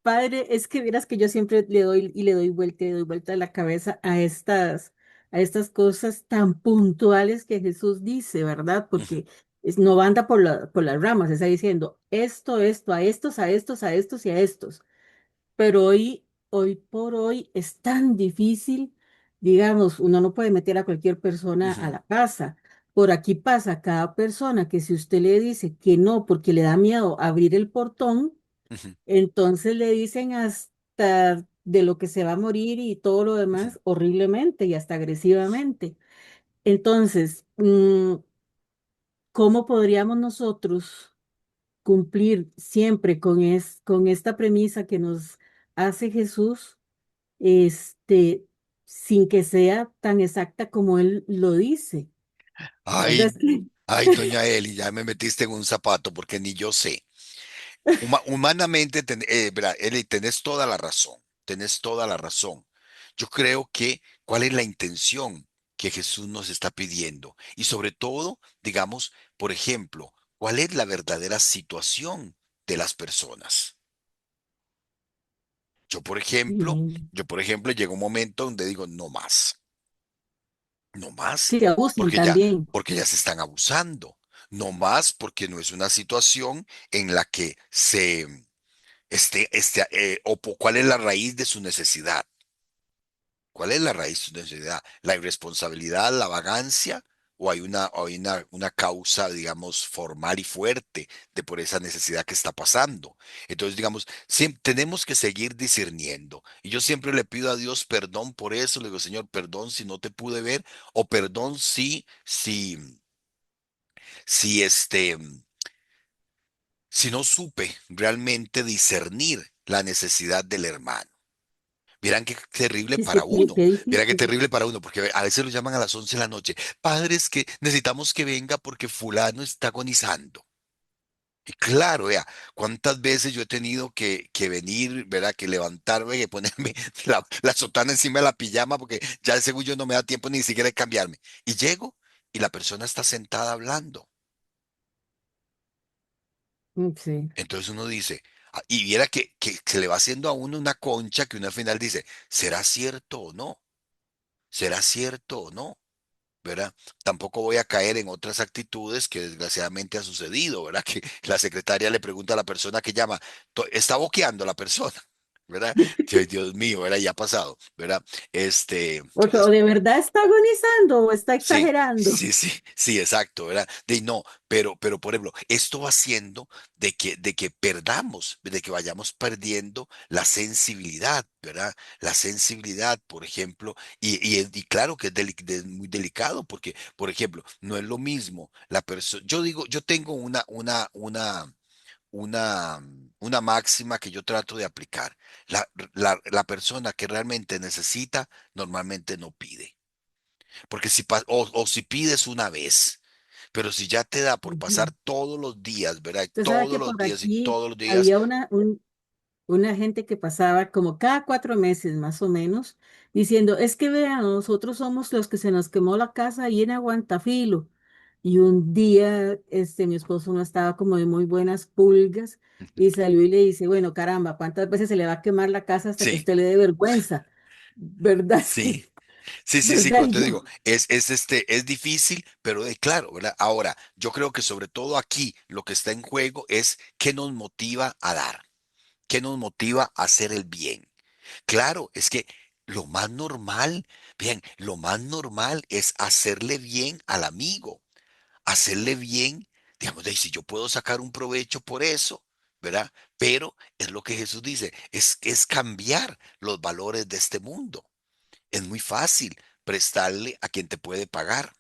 Padre, es que vieras que yo siempre le doy y le doy vuelta y le doy vuelta a la cabeza a estas cosas tan puntuales que Jesús dice, ¿verdad? Ujú, Porque no anda por las ramas, está diciendo esto, a estos, a estos, a estos y a estos. Pero hoy por hoy es tan difícil, digamos, uno no puede meter a cualquier persona a ujú, la casa. Por aquí pasa cada persona que si usted le dice que no porque le da miedo abrir el portón, ujú, entonces le dicen hasta de lo que se va a morir y todo lo ujú. demás horriblemente y hasta agresivamente. Entonces, ¿cómo podríamos nosotros cumplir siempre con esta premisa que nos hace Jesús, sin que sea tan exacta como él lo dice? ¿Verdad? Ay, ay, doña Eli, ya me metiste en un zapato porque ni yo sé. Humanamente, verá, Eli, tenés toda la razón, tenés toda la razón. Yo creo que, ¿cuál es la intención que Jesús nos está pidiendo? Y sobre todo, digamos, por ejemplo, ¿cuál es la verdadera situación de las personas? Yo, por ejemplo, Mm, yo, por ejemplo, llega un momento donde digo, no más, no más, sí, abusan porque ya, también. porque ya se están abusando, no más porque no es una situación en la que ¿cuál es la raíz de su necesidad? ¿Cuál es la raíz de su necesidad? ¿La irresponsabilidad, la vagancia? ¿O hay una causa, digamos, formal y fuerte de por esa necesidad que está pasando? Entonces, digamos, tenemos que seguir discerniendo. Y yo siempre le pido a Dios perdón por eso. Le digo, Señor, perdón si no te pude ver, o perdón si no supe realmente discernir la necesidad del hermano. Vieran qué terrible Sí, para uno, qué vieran qué difícil. terrible para uno, porque a veces lo llaman a las 11 de la noche. Padres que necesitamos que venga porque fulano está agonizando. Y claro, vea, cuántas veces yo he tenido que venir, ¿verdad? Que levantarme, que ponerme la sotana encima de la pijama, porque ya según yo no me da tiempo ni siquiera de cambiarme. Y llego y la persona está sentada hablando. Sí. Entonces uno dice, y viera que se le va haciendo a uno una concha que uno al final dice, ¿será cierto o no? ¿Será cierto o no? ¿Verdad? Tampoco voy a caer en otras actitudes que desgraciadamente ha sucedido, ¿verdad? Que la secretaria le pregunta a la persona que llama, ¿está boqueando la persona? ¿Verdad? Que, Dios mío, ¿verdad? Ya ha pasado, ¿verdad? O de verdad está agonizando o está Sí, exagerando. sí, sí, sí, exacto, ¿verdad? No, pero por ejemplo, esto va haciendo de que perdamos, de que vayamos perdiendo la sensibilidad, ¿verdad? La sensibilidad, por ejemplo, y claro que es muy delicado, porque, por ejemplo, no es lo mismo la persona, yo digo, yo tengo una máxima que yo trato de aplicar. La persona que realmente necesita, normalmente no pide. Porque si pides una vez, pero si ya te da por pasar Ujú. todos los días, ¿verdad? Usted sabe Todos que los por días y aquí todos los días, había una gente que pasaba como cada 4 meses más o menos, diciendo, es que vean, nosotros somos los que se nos quemó la casa ahí en Aguantafilo. Y un día, mi esposo no estaba como de muy buenas pulgas y salió y le dice, bueno, caramba, ¿cuántas veces se le va a quemar la casa hasta que sí, usted le dé vergüenza? ¿Verdad? sí, sí, sí, sí, ¿Verdad? como Y te yo, digo, es difícil, pero claro, ¿verdad? Ahora, yo creo que sobre todo aquí lo que está en juego es qué nos motiva a dar, qué nos motiva a hacer el bien. Claro, es que lo más normal, bien, lo más normal es hacerle bien al amigo, hacerle bien, digamos, de si yo puedo sacar un provecho por eso, ¿verdad? Pero es lo que Jesús dice, es cambiar los valores de este mundo. Es muy fácil prestarle a quien te puede pagar,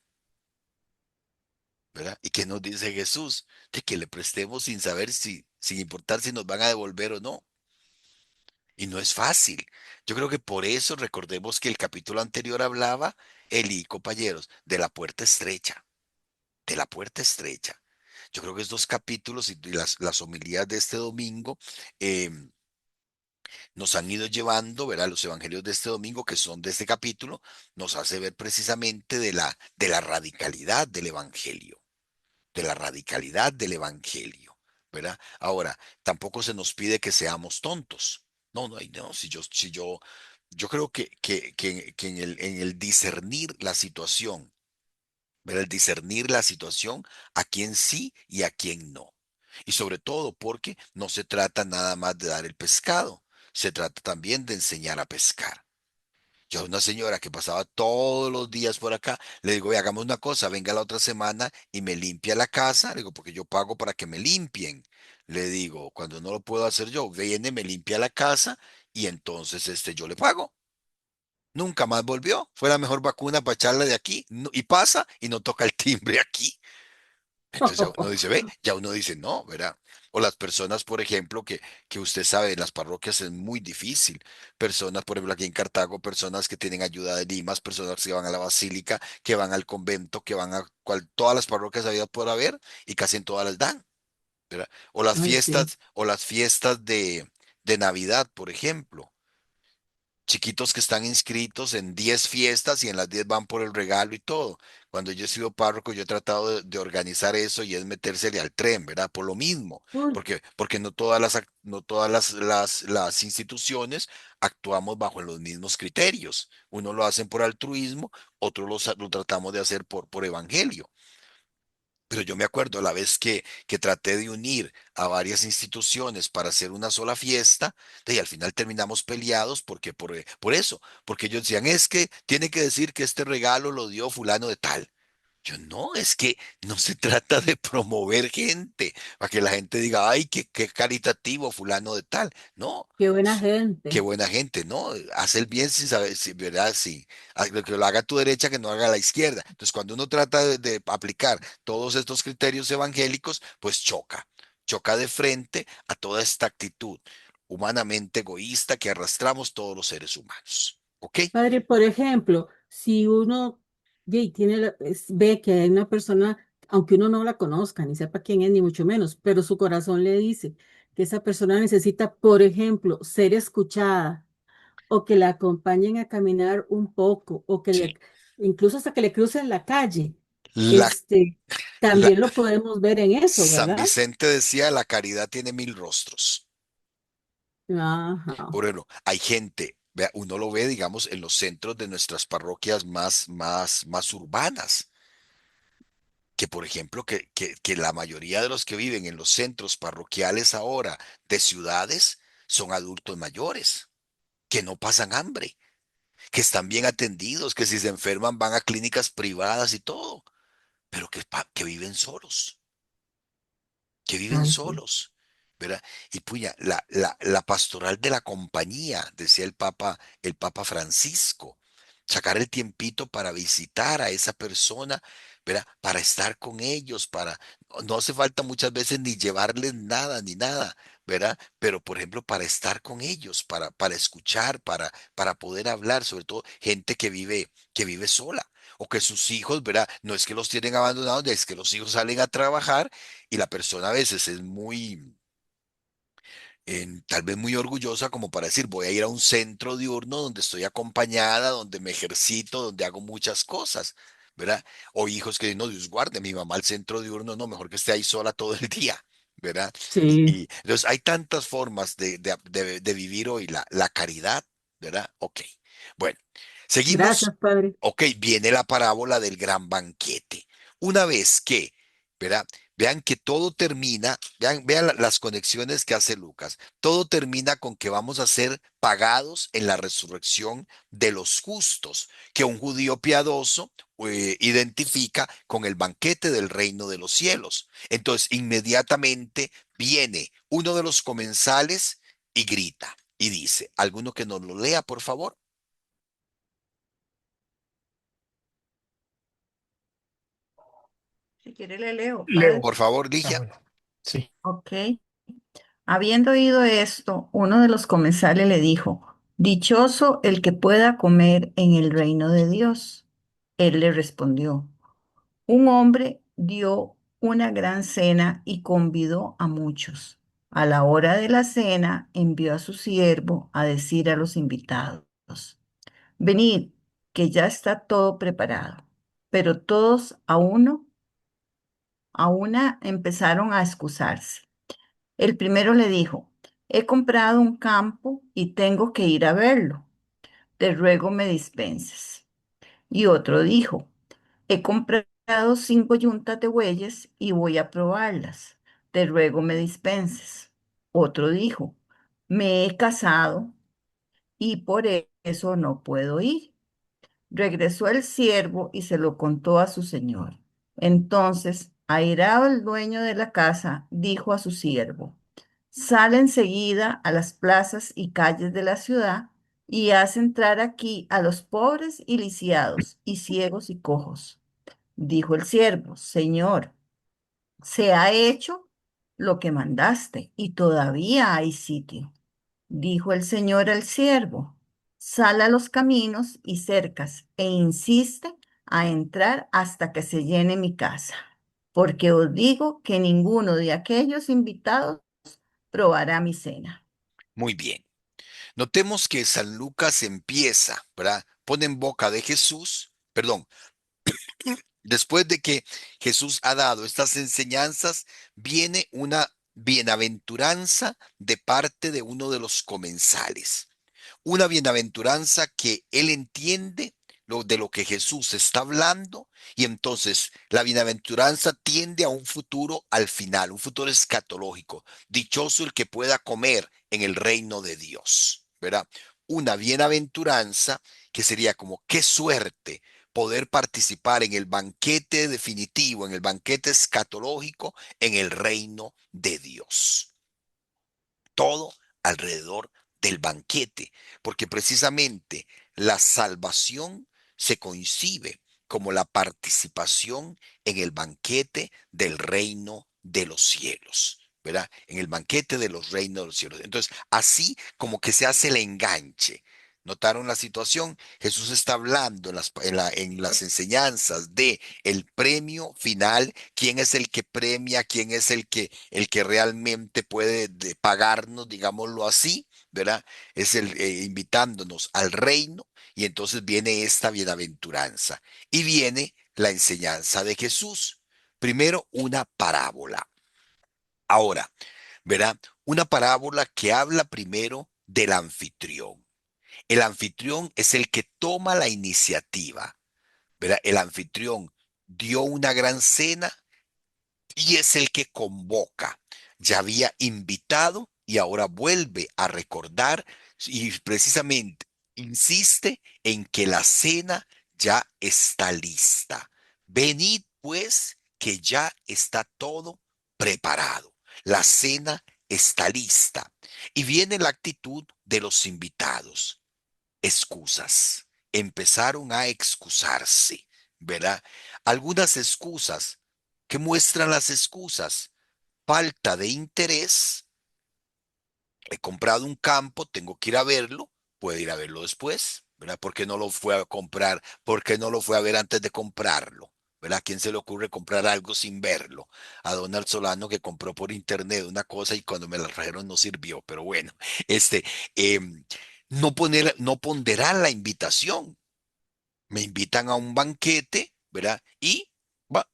¿verdad? ¿Y qué nos dice Jesús? De que le prestemos sin saber sin importar si nos van a devolver o no. Y no es fácil. Yo creo que por eso recordemos que el capítulo anterior hablaba, Eli, compañeros, de la puerta estrecha, de la puerta estrecha. Yo creo que estos capítulos y las homilías de este domingo em, nos han ido llevando, ¿verdad? Los evangelios de este domingo, que son de este capítulo, nos hace ver precisamente de la radicalidad del evangelio, de la radicalidad del evangelio, ¿verdad? Ahora, tampoco se nos pide que seamos tontos. No, no, no, yo creo que en el discernir la situación, ¿verdad? El discernir la situación, a quién sí y a quién no. Y sobre todo porque no se trata nada más de dar el pescado, se trata también de enseñar a pescar. Yo a una señora que pasaba todos los días por acá, le digo, "Ve, hagamos una cosa, venga la otra semana y me limpia la casa", le digo, porque yo pago para que me limpien. Le digo, cuando no lo puedo hacer yo, viene, me limpia la casa y entonces yo le pago. Nunca más volvió. Fue la mejor vacuna para echarla de aquí. Y pasa y no toca el timbre aquí. Entonces ya uno dice, ve, ya uno dice, no, ¿verdad? O las personas, por ejemplo, que usted sabe, en las parroquias es muy difícil. Personas, por ejemplo, aquí en Cartago, personas que tienen ayuda de limas, personas que van a la basílica, que van al convento, que van a todas las parroquias habidas por haber y casi en todas las dan, ¿verdad? Ay, sí. O las fiestas de Navidad, por ejemplo. Chiquitos que están inscritos en 10 fiestas y en las 10 van por el regalo y todo. Cuando yo he sido párroco, yo he tratado de organizar eso y es metérsele al tren, ¿verdad? Por lo mismo, Uy, porque no todas las instituciones actuamos bajo los mismos criterios. Uno lo hacen por altruismo, otros lo tratamos de hacer por evangelio. Pero yo me acuerdo la vez que traté de unir a varias instituciones para hacer una sola fiesta, y al final terminamos peleados porque por eso, porque ellos decían, es que tiene que decir que este regalo lo dio fulano de tal. Yo no, es que no se trata de promover gente, para que la gente diga, ay, qué caritativo fulano de tal. No, qué buena qué gente. buena gente, ¿no? Hace el bien sin saber, ¿verdad? Sí. Que lo haga a tu derecha, que no haga a la izquierda. Entonces, cuando uno trata de aplicar todos estos criterios evangélicos, pues choca. Choca de frente a toda esta actitud humanamente egoísta que arrastramos todos los seres humanos. ¿Ok? Padre, por ejemplo, si uno tiene, ve que hay una persona, aunque uno no la conozca, ni sepa quién es, ni mucho menos, pero su corazón le dice que esa persona necesita, por ejemplo, ser escuchada o que la acompañen a caminar un poco o que Sí. incluso hasta que le crucen la calle, La, este, la, también lo podemos ver en eso, San ¿verdad? Vicente decía, la caridad tiene mil rostros. Ajá. Por ejemplo, hay gente, vea, uno lo ve, digamos, en los centros de nuestras parroquias más urbanas, que por ejemplo, que la mayoría de los que viven en los centros parroquiales ahora de ciudades son adultos mayores, que no pasan hambre, que están bien atendidos, que si se enferman van a clínicas privadas y todo, pero que viven solos, que viven Ay, sí. solos, ¿verdad? Y puña, la pastoral de la compañía, decía el Papa Francisco, sacar el tiempito para visitar a esa persona, ¿verdad? Para estar con ellos, no hace falta muchas veces ni llevarles nada, ni nada, ¿verdad? Pero, por ejemplo, para estar con ellos, para escuchar, para poder hablar, sobre todo gente que vive sola. O que sus hijos, ¿verdad? No es que los tienen abandonados, es que los hijos salen a trabajar y la persona a veces es tal vez muy orgullosa como para decir, voy a ir a un centro diurno donde estoy acompañada, donde me ejercito, donde hago muchas cosas, ¿verdad? O hijos que no, Dios guarde, mi mamá al centro diurno, no, mejor que esté ahí sola todo el día, ¿verdad? Sí, Y entonces hay tantas formas de vivir hoy la caridad, ¿verdad? Ok. Bueno, seguimos. gracias, Padre. Ok, viene la parábola del gran banquete. Una vez que, ¿verdad? Vean que todo termina, vean las conexiones que hace Lucas. Todo termina con que vamos a ser pagados en la resurrección de los justos, que un judío piadoso identifica con el banquete del reino de los cielos. Entonces, inmediatamente viene uno de los comensales y grita y dice, ¿alguno que nos lo lea, por favor? Si quiere le leo, Leo. padre. Por favor, Ah, Ligia. bueno. Sí. Ok. Habiendo oído esto, uno de los comensales le dijo, Dichoso el que pueda comer en el reino de Dios. Él le respondió, un hombre dio una gran cena y convidó a muchos. A la hora de la cena envió a su siervo a decir a los invitados, venid, que ya está todo preparado. Pero todos a una empezaron a excusarse. El primero le dijo, he comprado un campo y tengo que ir a verlo. Te ruego me dispenses. Y otro dijo, he comprado 5 yuntas de bueyes y voy a probarlas. Te ruego me dispenses. Otro dijo, me he casado y por eso no puedo ir. Regresó el siervo y se lo contó a su señor. Entonces, airado el dueño de la casa, dijo a su siervo, sale enseguida a las plazas y calles de la ciudad y haz entrar aquí a los pobres y lisiados y ciegos y cojos. Dijo el siervo, Señor, se ha hecho lo que mandaste y todavía hay sitio. Dijo el Señor al siervo, sal a los caminos y cercas e insiste a entrar hasta que se llene mi casa, porque os digo que ninguno de aquellos invitados probará mi cena. Muy bien. Notemos que San Lucas empieza, ¿verdad? Pone en boca de Jesús, perdón, después de que Jesús ha dado estas enseñanzas, viene una bienaventuranza de parte de uno de los comensales. Una bienaventuranza que él entiende de lo que Jesús está hablando, y entonces la bienaventuranza tiende a un futuro al final, un futuro escatológico. Dichoso el que pueda comer en el reino de Dios, ¿verdad? Una bienaventuranza que sería como qué suerte poder participar en el banquete definitivo, en el banquete escatológico, en el reino de Dios. Todo alrededor del banquete, porque precisamente la salvación se concibe como la participación en el banquete del reino de los cielos, ¿verdad? En el banquete de los reinos de los cielos. Entonces, así como que se hace el enganche. ¿Notaron la situación? Jesús está hablando en las enseñanzas de el premio final, quién es el que premia, quién es el que realmente puede pagarnos, digámoslo así, ¿verdad? Es invitándonos al reino, y entonces viene esta bienaventuranza y viene la enseñanza de Jesús. Primero, una parábola. Ahora, ¿verdad? Una parábola que habla primero del anfitrión. El anfitrión es el que toma la iniciativa, ¿verdad? El anfitrión dio una gran cena y es el que convoca. Ya había invitado y ahora vuelve a recordar, y precisamente insiste en que la cena ya está lista. Venid pues, que ya está todo preparado. La cena está lista. Y viene la actitud de los invitados. Excusas. Empezaron a excusarse, ¿verdad? Algunas excusas. ¿Qué muestran las excusas? Falta de interés. He comprado un campo, tengo que ir a verlo, puede ir a verlo después, ¿verdad? ¿Por qué no lo fue a comprar? ¿Por qué no lo fue a ver antes de comprarlo? ¿Verdad? ¿A quién se le ocurre comprar algo sin verlo? A Donald Solano, que compró por internet una cosa y cuando me la trajeron no sirvió, pero bueno, este, em, no ponderar la invitación. Me invitan a un banquete, ¿verdad? Y va,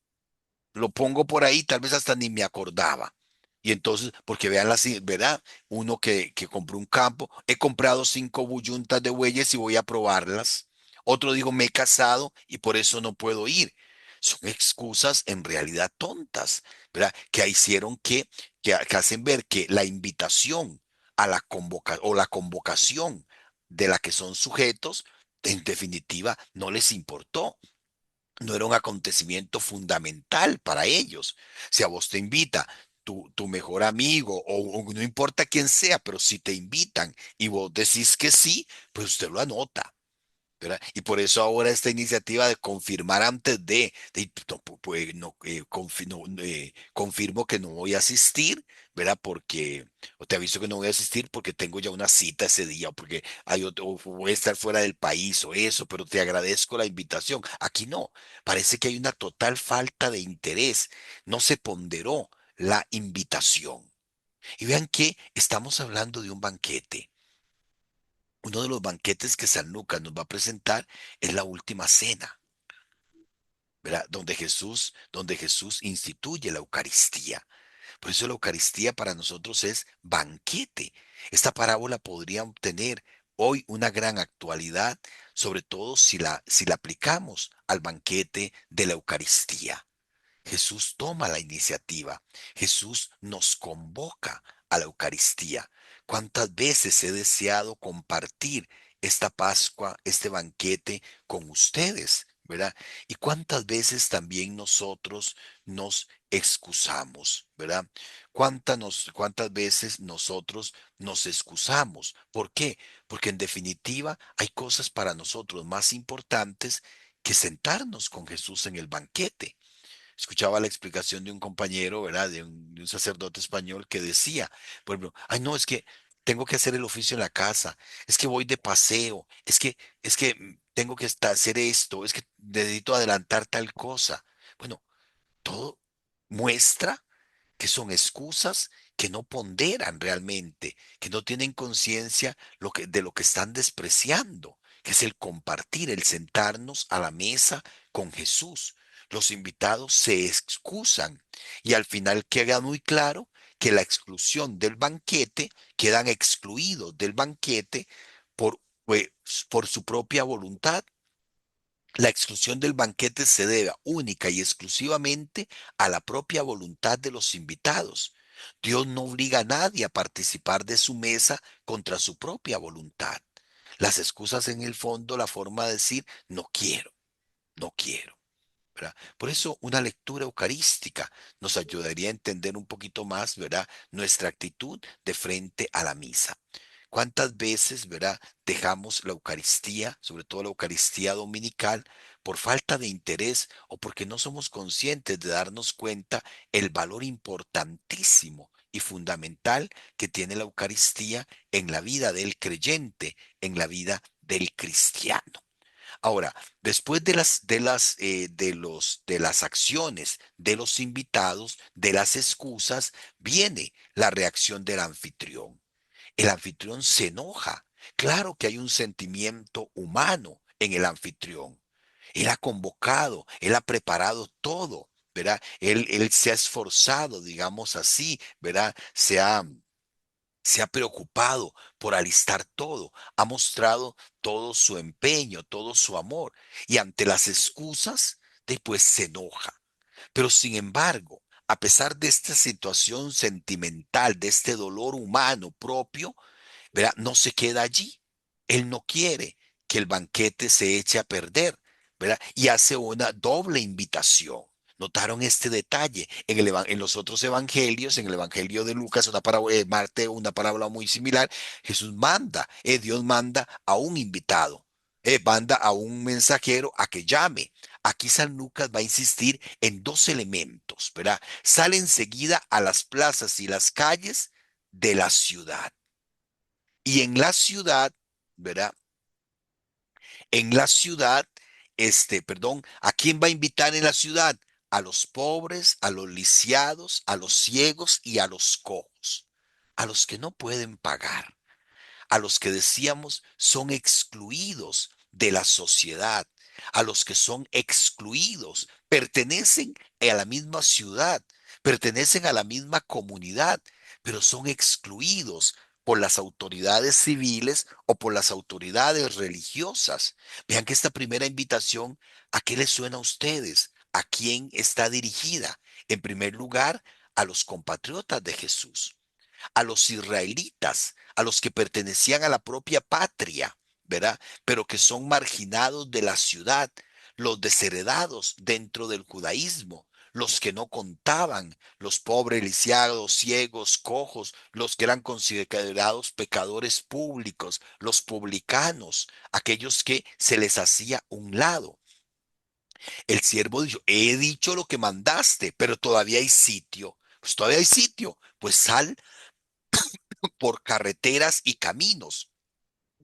lo pongo por ahí, tal vez hasta ni me acordaba. Y entonces, porque vean la, ¿verdad? Uno que compró un campo, he comprado 5 yuntas de bueyes y voy a probarlas. Otro digo, me he casado y por eso no puedo ir. Son excusas en realidad tontas, ¿verdad? Que hicieron que hacen ver que la invitación a la convocación de la que son sujetos, en definitiva, no les importó. No era un acontecimiento fundamental para ellos. Si a vos te invita tu mejor amigo o no importa quién sea, pero si te invitan y vos decís que sí, pues usted lo anota, ¿verdad? Y por eso ahora esta iniciativa de confirmar antes no, confirmo que no voy a asistir, ¿verdad? Porque, o te aviso que no voy a asistir porque tengo ya una cita ese día, o porque hay otro, o voy a estar fuera del país o eso, pero te agradezco la invitación. Aquí no, parece que hay una total falta de interés, no se ponderó la invitación. Y vean que estamos hablando de un banquete. Uno de los banquetes que San Lucas nos va a presentar es la última cena, ¿verdad? Donde Jesús instituye la Eucaristía. Por eso la Eucaristía para nosotros es banquete. Esta parábola podría tener hoy una gran actualidad, sobre todo si la aplicamos al banquete de la Eucaristía. Jesús toma la iniciativa. Jesús nos convoca a la Eucaristía. ¿Cuántas veces he deseado compartir esta Pascua, este banquete con ustedes? ¿Verdad? Y cuántas veces también nosotros nos excusamos, ¿verdad? ¿Cuántas veces nosotros nos excusamos? ¿Por qué? Porque en definitiva hay cosas para nosotros más importantes que sentarnos con Jesús en el banquete. Escuchaba la explicación de un compañero, ¿verdad? De un sacerdote español que decía, por ejemplo, ay, no, es que tengo que hacer el oficio en la casa, es que voy de paseo, es que tengo que hacer esto, es que necesito adelantar tal cosa. Bueno, todo muestra que son excusas que no ponderan realmente, que no tienen conciencia de lo que están despreciando, que es el compartir, el sentarnos a la mesa con Jesús. Los invitados se excusan y al final queda muy claro que la exclusión del banquete, quedan excluidos del banquete por, pues, por su propia voluntad. La exclusión del banquete se debe única y exclusivamente a la propia voluntad de los invitados. Dios no obliga a nadie a participar de su mesa contra su propia voluntad. Las excusas en el fondo, la forma de decir, no quiero, no quiero. ¿Verdad? Por eso una lectura eucarística nos ayudaría a entender un poquito más, ¿verdad? Nuestra actitud de frente a la misa. ¿Cuántas veces, verdad, dejamos la Eucaristía, sobre todo la Eucaristía dominical, por falta de interés o porque no somos conscientes de darnos cuenta el valor importantísimo y fundamental que tiene la Eucaristía en la vida del creyente, en la vida del cristiano? Ahora, después de las acciones de los invitados, de las excusas, viene la reacción del anfitrión. El anfitrión se enoja. Claro que hay un sentimiento humano en el anfitrión. Él ha convocado, él ha preparado todo, ¿verdad? Él se ha esforzado, digamos así, ¿verdad? Se ha preocupado por alistar todo, ha mostrado todo su empeño, todo su amor, y ante las excusas, después se enoja. Pero sin embargo, a pesar de esta situación sentimental, de este dolor humano propio, ¿verdad? No se queda allí. Él no quiere que el banquete se eche a perder, ¿verdad? Y hace una doble invitación. ¿Notaron este detalle? En los otros evangelios, en el evangelio de Lucas, Mateo, una parábola muy similar, Jesús manda, Dios manda a un invitado, manda a un mensajero a que llame. Aquí San Lucas va a insistir en dos elementos, ¿verdad? Sale enseguida a las plazas y las calles de la ciudad. Y en la ciudad, ¿verdad? En la ciudad, perdón, ¿a quién va a invitar en la ciudad? A los pobres, a los lisiados, a los ciegos y a los cojos, a los que no pueden pagar, a los que decíamos son excluidos de la sociedad, a los que son excluidos, pertenecen a la misma ciudad, pertenecen a la misma comunidad, pero son excluidos por las autoridades civiles o por las autoridades religiosas. Vean que esta primera invitación, ¿a qué les suena a ustedes? ¿A quién está dirigida? En primer lugar, a los compatriotas de Jesús, a los israelitas, a los que pertenecían a la propia patria, ¿verdad? Pero que son marginados de la ciudad, los desheredados dentro del judaísmo, los que no contaban, los pobres, lisiados, ciegos, cojos, los que eran considerados pecadores públicos, los publicanos, aquellos que se les hacía un lado. El siervo dijo, he dicho lo que mandaste, pero todavía hay sitio. Pues todavía hay sitio, pues sal por carreteras y caminos,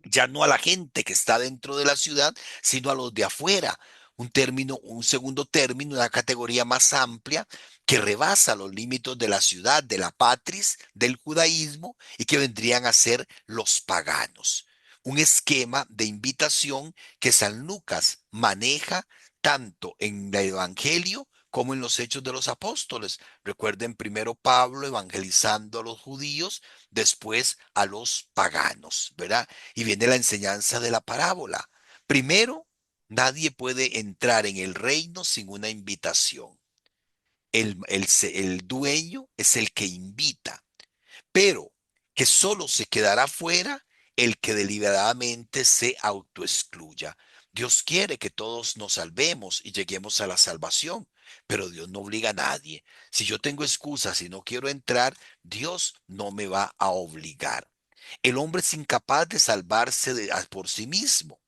ya no a la gente que está dentro de la ciudad, sino a los de afuera. Un término, un segundo término, una categoría más amplia que rebasa los límites de la ciudad, de la patris, del judaísmo y que vendrían a ser los paganos. Un esquema de invitación que San Lucas maneja tanto en el Evangelio como en los Hechos de los Apóstoles. Recuerden primero Pablo evangelizando a los judíos, después a los paganos, ¿verdad? Y viene la enseñanza de la parábola. Primero, nadie puede entrar en el reino sin una invitación. El dueño es el que invita, pero que solo se quedará fuera el que deliberadamente se autoexcluya. Dios quiere que todos nos salvemos y lleguemos a la salvación, pero Dios no obliga a nadie. Si yo tengo excusas y no quiero entrar, Dios no me va a obligar. El hombre es incapaz de salvarse por sí mismo,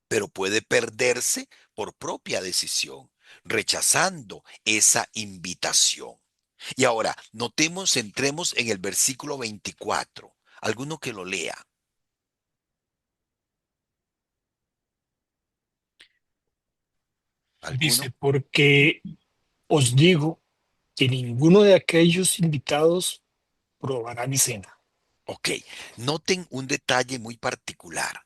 pero puede perderse por propia decisión, rechazando esa invitación. Y ahora, notemos, entremos en el versículo 24. Alguno que lo lea. Dice, ¿Alguno? porque os digo que ninguno de aquellos invitados probará mi cena. Ok. Noten un detalle muy particular.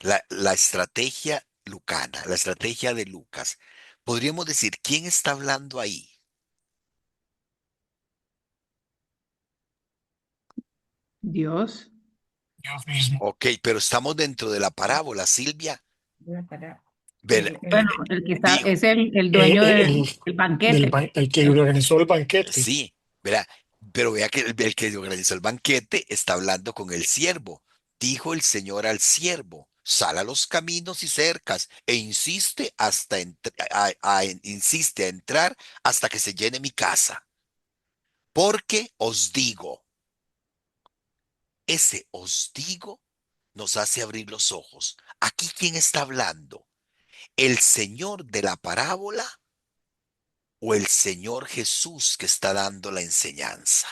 La estrategia lucana, la estrategia de Lucas. Podríamos decir, ¿quién está hablando ahí? Dios. Dios mismo. Ok, pero estamos dentro de la parábola, Silvia. Para Ver, Bueno, el que está, digo, es el Eh, dueño eh, del, el, del banquete. el que organizó el banquete. sí, verá, pero vea que el que organizó el banquete está hablando con el siervo. Dijo el Señor al siervo, sal a los caminos y cercas e insiste insiste a entrar hasta que se llene mi casa. Porque os digo, ese os digo nos hace abrir los ojos. Aquí, ¿quién está hablando? ¿El Señor de la parábola o el Señor Jesús que está dando la enseñanza?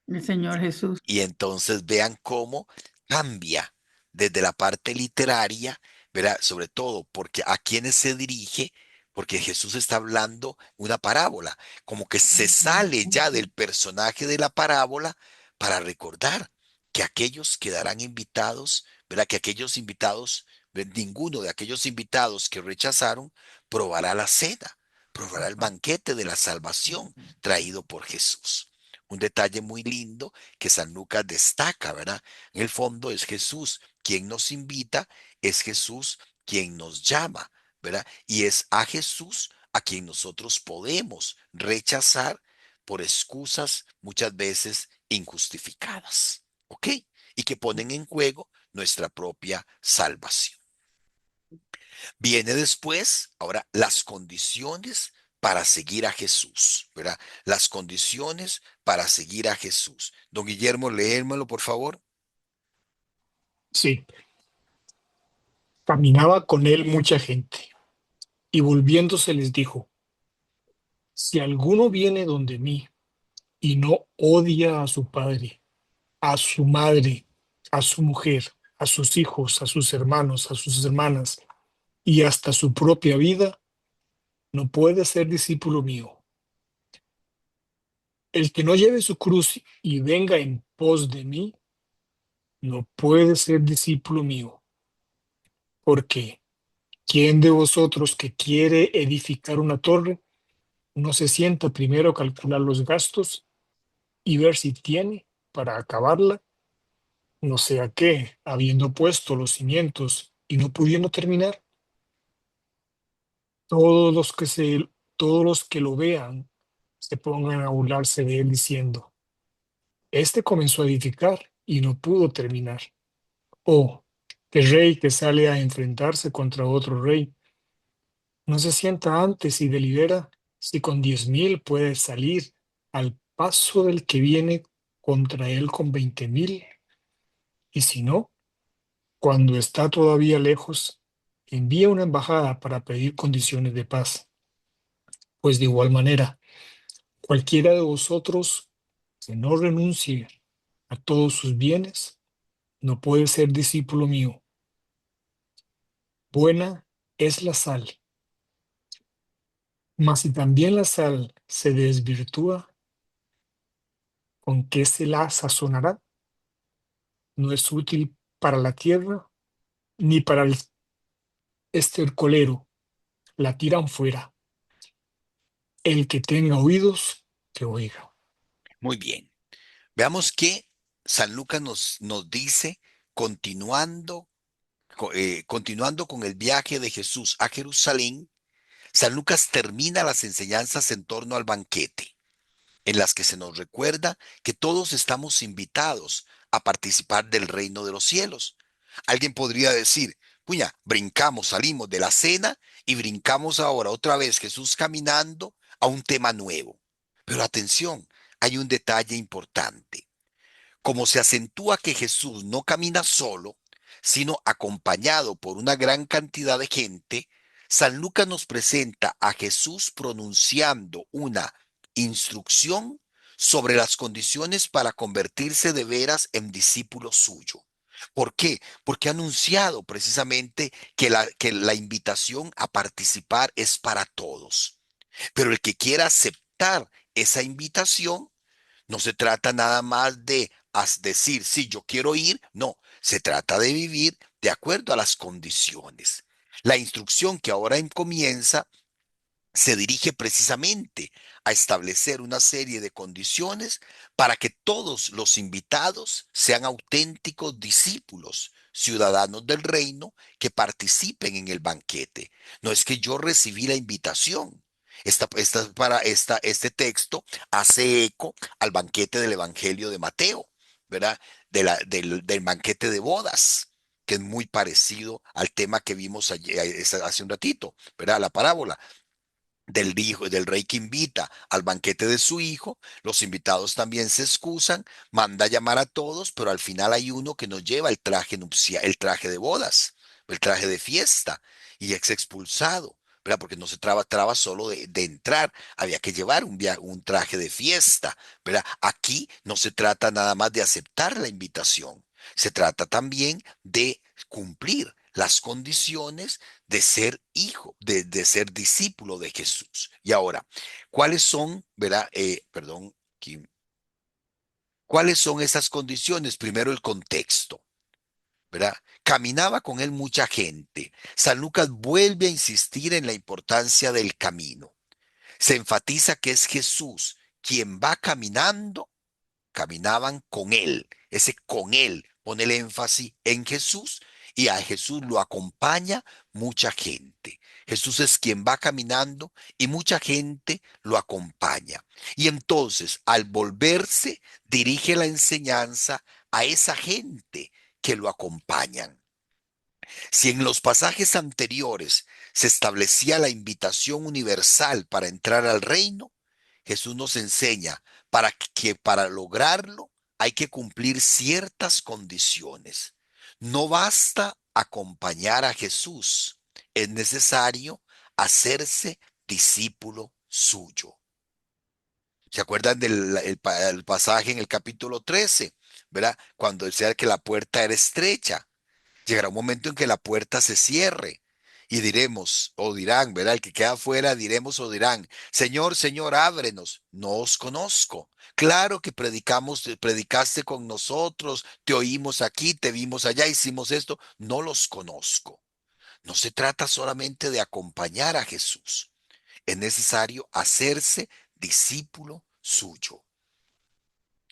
El Señor Jesús. Y entonces vean cómo cambia desde la parte literaria, ¿verdad? Sobre todo porque a quienes se dirige, porque Jesús está hablando una parábola, como que se sale ya del personaje de la parábola para recordar que aquellos quedarán invitados, ¿verdad? Que aquellos invitados, ninguno de aquellos invitados que rechazaron probará la cena, probará el banquete de la salvación traído por Jesús. Un detalle muy lindo que San Lucas destaca, ¿verdad? En el fondo es Jesús quien nos invita, es Jesús quien nos llama, ¿verdad? Y es a Jesús a quien nosotros podemos rechazar por excusas muchas veces injustificadas, ¿ok? Y que ponen en juego nuestra propia salvación. Viene después, ahora, las condiciones para seguir a Jesús, ¿verdad? Las condiciones para seguir a Jesús. Don Guillermo, léérmelo, por favor. Sí, caminaba con él mucha gente, y volviéndose les dijo, si alguno viene donde mí y no odia a su padre, a su madre, a su mujer, a sus hijos, a sus hermanos, a sus hermanas, y hasta su propia vida, no puede ser discípulo mío. El que no lleve su cruz y venga en pos de mí, no puede ser discípulo mío. Porque ¿quién de vosotros que quiere edificar una torre no se sienta primero a calcular los gastos y ver si tiene para acabarla? No sea que, habiendo puesto los cimientos y no pudiendo terminar, todos los que todos los que lo vean se pongan a burlarse de él diciendo, este comenzó a edificar y no pudo terminar. O el rey que sale a enfrentarse contra otro rey, no se sienta antes y delibera si con 10,000 puede salir al paso del que viene contra él con 20,000, y si no, cuando está todavía lejos, envía una embajada para pedir condiciones de paz. Pues de igual manera, cualquiera de vosotros Si no renuncie a todos sus bienes, no puede ser discípulo mío. Buena es la sal, mas si también la sal se desvirtúa, ¿con qué se la sazonará? No es útil para la tierra ni para el estercolero. La tiran fuera. El que tenga oídos, que oiga. Muy bien. Veamos que San Lucas nos dice, continuando, continuando con el viaje de Jesús a Jerusalén, San Lucas termina las enseñanzas en torno al banquete, en las que se nos recuerda que todos estamos invitados a participar del reino de los cielos. Alguien podría decir, puña, brincamos, salimos de la cena y brincamos ahora otra vez Jesús caminando a un tema nuevo. Pero atención, hay un detalle importante. Como se acentúa que Jesús no camina solo, sino acompañado por una gran cantidad de gente, San Lucas nos presenta a Jesús pronunciando una instrucción sobre las condiciones para convertirse de veras en discípulo suyo. ¿Por qué? Porque ha anunciado precisamente que la invitación a participar es para todos. Pero el que quiera aceptar esa invitación, no se trata nada más de decir, sí, yo quiero ir. No, se trata de vivir de acuerdo a las condiciones. La instrucción que ahora comienza se dirige precisamente a establecer una serie de condiciones para que todos los invitados sean auténticos discípulos, ciudadanos del reino que participen en el banquete. No es que yo recibí la invitación. Este texto hace eco al banquete del Evangelio de Mateo, ¿verdad? Del banquete de bodas, que es muy parecido al tema que vimos hace un ratito, ¿verdad? La parábola del rey que invita al banquete de su hijo. Los invitados también se excusan, manda a llamar a todos, pero al final hay uno que nos lleva el traje nupcial, el traje de bodas, el traje de fiesta, y es expulsado, ¿verdad? Porque no se traba solo de entrar, había que llevar un traje de fiesta, ¿verdad? Aquí no se trata nada más de aceptar la invitación, se trata también de cumplir las condiciones de ser hijo, de ser discípulo de Jesús. Y ahora, ¿cuáles son, verdad? Perdón, Kim, ¿cuáles son esas condiciones? Primero el contexto, ¿verdad? Caminaba con él mucha gente. San Lucas vuelve a insistir en la importancia del camino. Se enfatiza que es Jesús quien va caminando, caminaban con él. Ese con él pone el énfasis en Jesús y a Jesús lo acompaña mucha gente. Jesús es quien va caminando y mucha gente lo acompaña. Y entonces, al volverse, dirige la enseñanza a esa gente que lo acompañan. Si en los pasajes anteriores se establecía la invitación universal para entrar al reino, Jesús nos enseña para lograrlo hay que cumplir ciertas condiciones. No basta acompañar a Jesús, es necesario hacerse discípulo suyo. ¿Se acuerdan el pasaje en el capítulo 13, ¿verdad? Cuando decía que la puerta era estrecha. Llegará un momento en que la puerta se cierre y diremos o dirán, ¿verdad? El que queda afuera diremos o dirán, Señor, Señor, ábrenos. No os conozco. Claro que predicaste con nosotros, te oímos aquí, te vimos allá, hicimos esto. No los conozco. No se trata solamente de acompañar a Jesús. Es necesario hacerse discípulo suyo.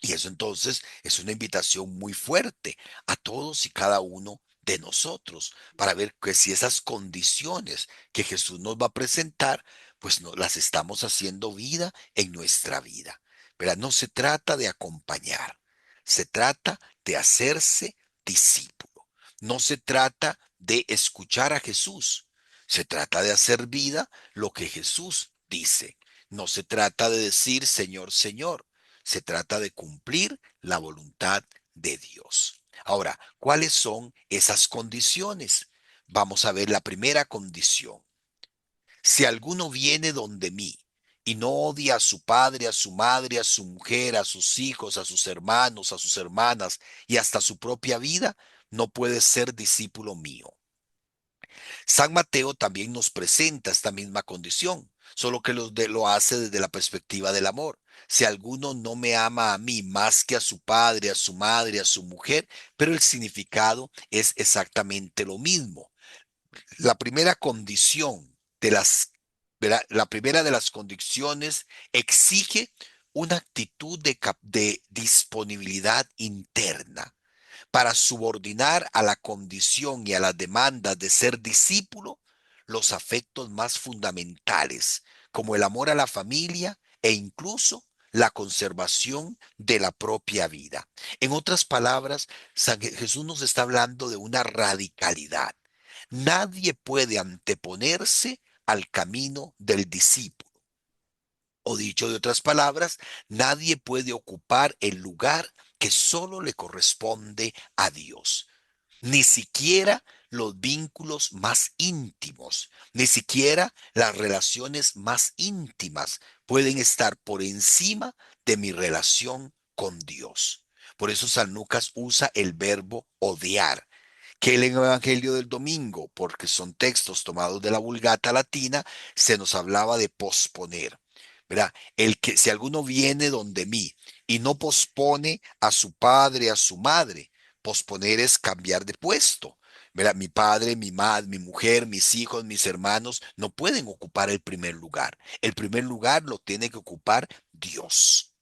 Y eso entonces es una invitación muy fuerte a todos y cada uno de nosotros para ver que si esas condiciones que Jesús nos va a presentar, pues no las estamos haciendo vida en nuestra vida. Pero no se trata de acompañar, se trata de hacerse discípulo. No se trata de escuchar a Jesús, se trata de hacer vida lo que Jesús dice. No se trata de decir Señor, Señor, se trata de cumplir la voluntad de Dios. Ahora, ¿cuáles son esas condiciones? Vamos a ver la primera condición. Si alguno viene donde mí y no odia a su padre, a su madre, a su mujer, a sus hijos, a sus hermanos, a sus hermanas y hasta su propia vida, no puede ser discípulo mío. San Mateo también nos presenta esta misma condición, solo que lo hace desde la perspectiva del amor. Si alguno no me ama a mí más que a su padre, a su madre, a su mujer, pero el significado es exactamente lo mismo. La primera condición de ¿verdad? La primera de las condiciones exige una actitud de disponibilidad interna para subordinar a la condición y a las demandas de ser discípulo los afectos más fundamentales, como el amor a la familia e incluso la conservación de la propia vida. En otras palabras, Jesús nos está hablando de una radicalidad. Nadie puede anteponerse al camino del discípulo. O dicho de otras palabras, nadie puede ocupar el lugar que solo le corresponde a Dios. Ni siquiera los vínculos más íntimos, ni siquiera las relaciones más íntimas pueden estar por encima de mi relación con Dios. Por eso San Lucas usa el verbo odiar, que el Evangelio del domingo, porque son textos tomados de la Vulgata latina, se nos hablaba de posponer. ¿Verdad? El que si alguno viene donde mí y no pospone a su padre, a su madre, posponer es cambiar de puesto. ¿Verdad? Mi padre, mi madre, mi mujer, mis hijos, mis hermanos no pueden ocupar el primer lugar. El primer lugar lo tiene que ocupar Dios.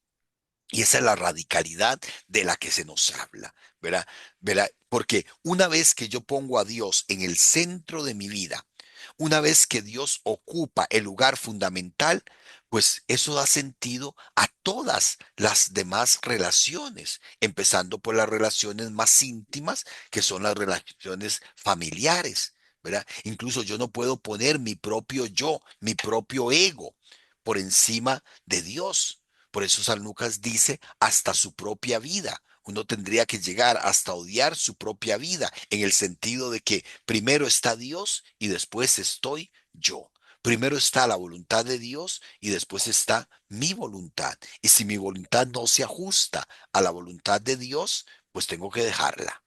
Y esa es la radicalidad de la que se nos habla, ¿verdad? ¿Verdad? Porque una vez que yo pongo a Dios en el centro de mi vida, una vez que Dios ocupa el lugar fundamental, pues eso da sentido a todas las demás relaciones, empezando por las relaciones más íntimas, que son las relaciones familiares, ¿verdad? Incluso yo no puedo poner mi propio yo, mi propio ego por encima de Dios. Por eso San Lucas dice hasta su propia vida. Uno tendría que llegar hasta odiar su propia vida, en el sentido de que primero está Dios y después estoy yo. Primero está la voluntad de Dios y después está mi voluntad. Y si mi voluntad no se ajusta a la voluntad de Dios, pues tengo que dejarla,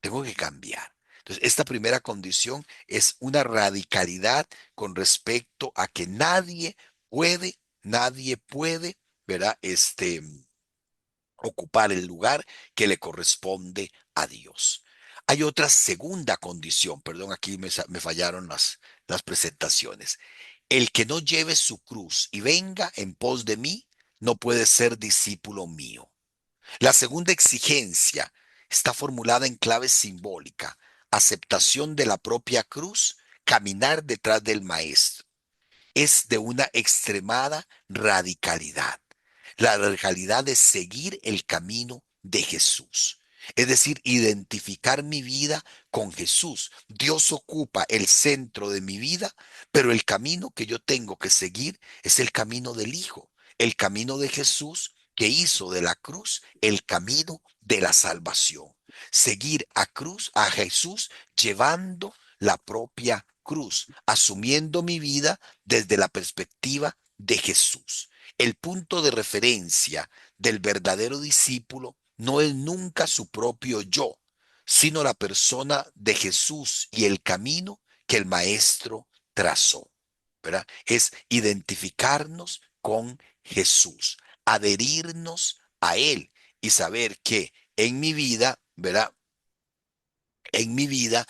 tengo que cambiar. Entonces, esta primera condición es una radicalidad con respecto a que nadie puede, ¿verdad? Ocupar el lugar que le corresponde a Dios. Hay otra segunda condición, perdón, aquí me fallaron las presentaciones. El que no lleve su cruz y venga en pos de mí, no puede ser discípulo mío. La segunda exigencia está formulada en clave simbólica: aceptación de la propia cruz, caminar detrás del maestro. Es de una extremada radicalidad. La radicalidad de seguir el camino de Jesús. Es decir, identificar mi vida con Jesús. Dios ocupa el centro de mi vida, pero el camino que yo tengo que seguir es el camino del Hijo, el camino de Jesús, que hizo de la cruz el camino de la salvación. Seguir a Jesús llevando la propia cruz, asumiendo mi vida desde la perspectiva de Jesús. El punto de referencia del verdadero discípulo no es nunca su propio yo, sino la persona de Jesús y el camino que el maestro trazó, ¿verdad? Es identificarnos con Jesús, adherirnos a Él y saber que en mi vida, ¿verdad? En mi vida,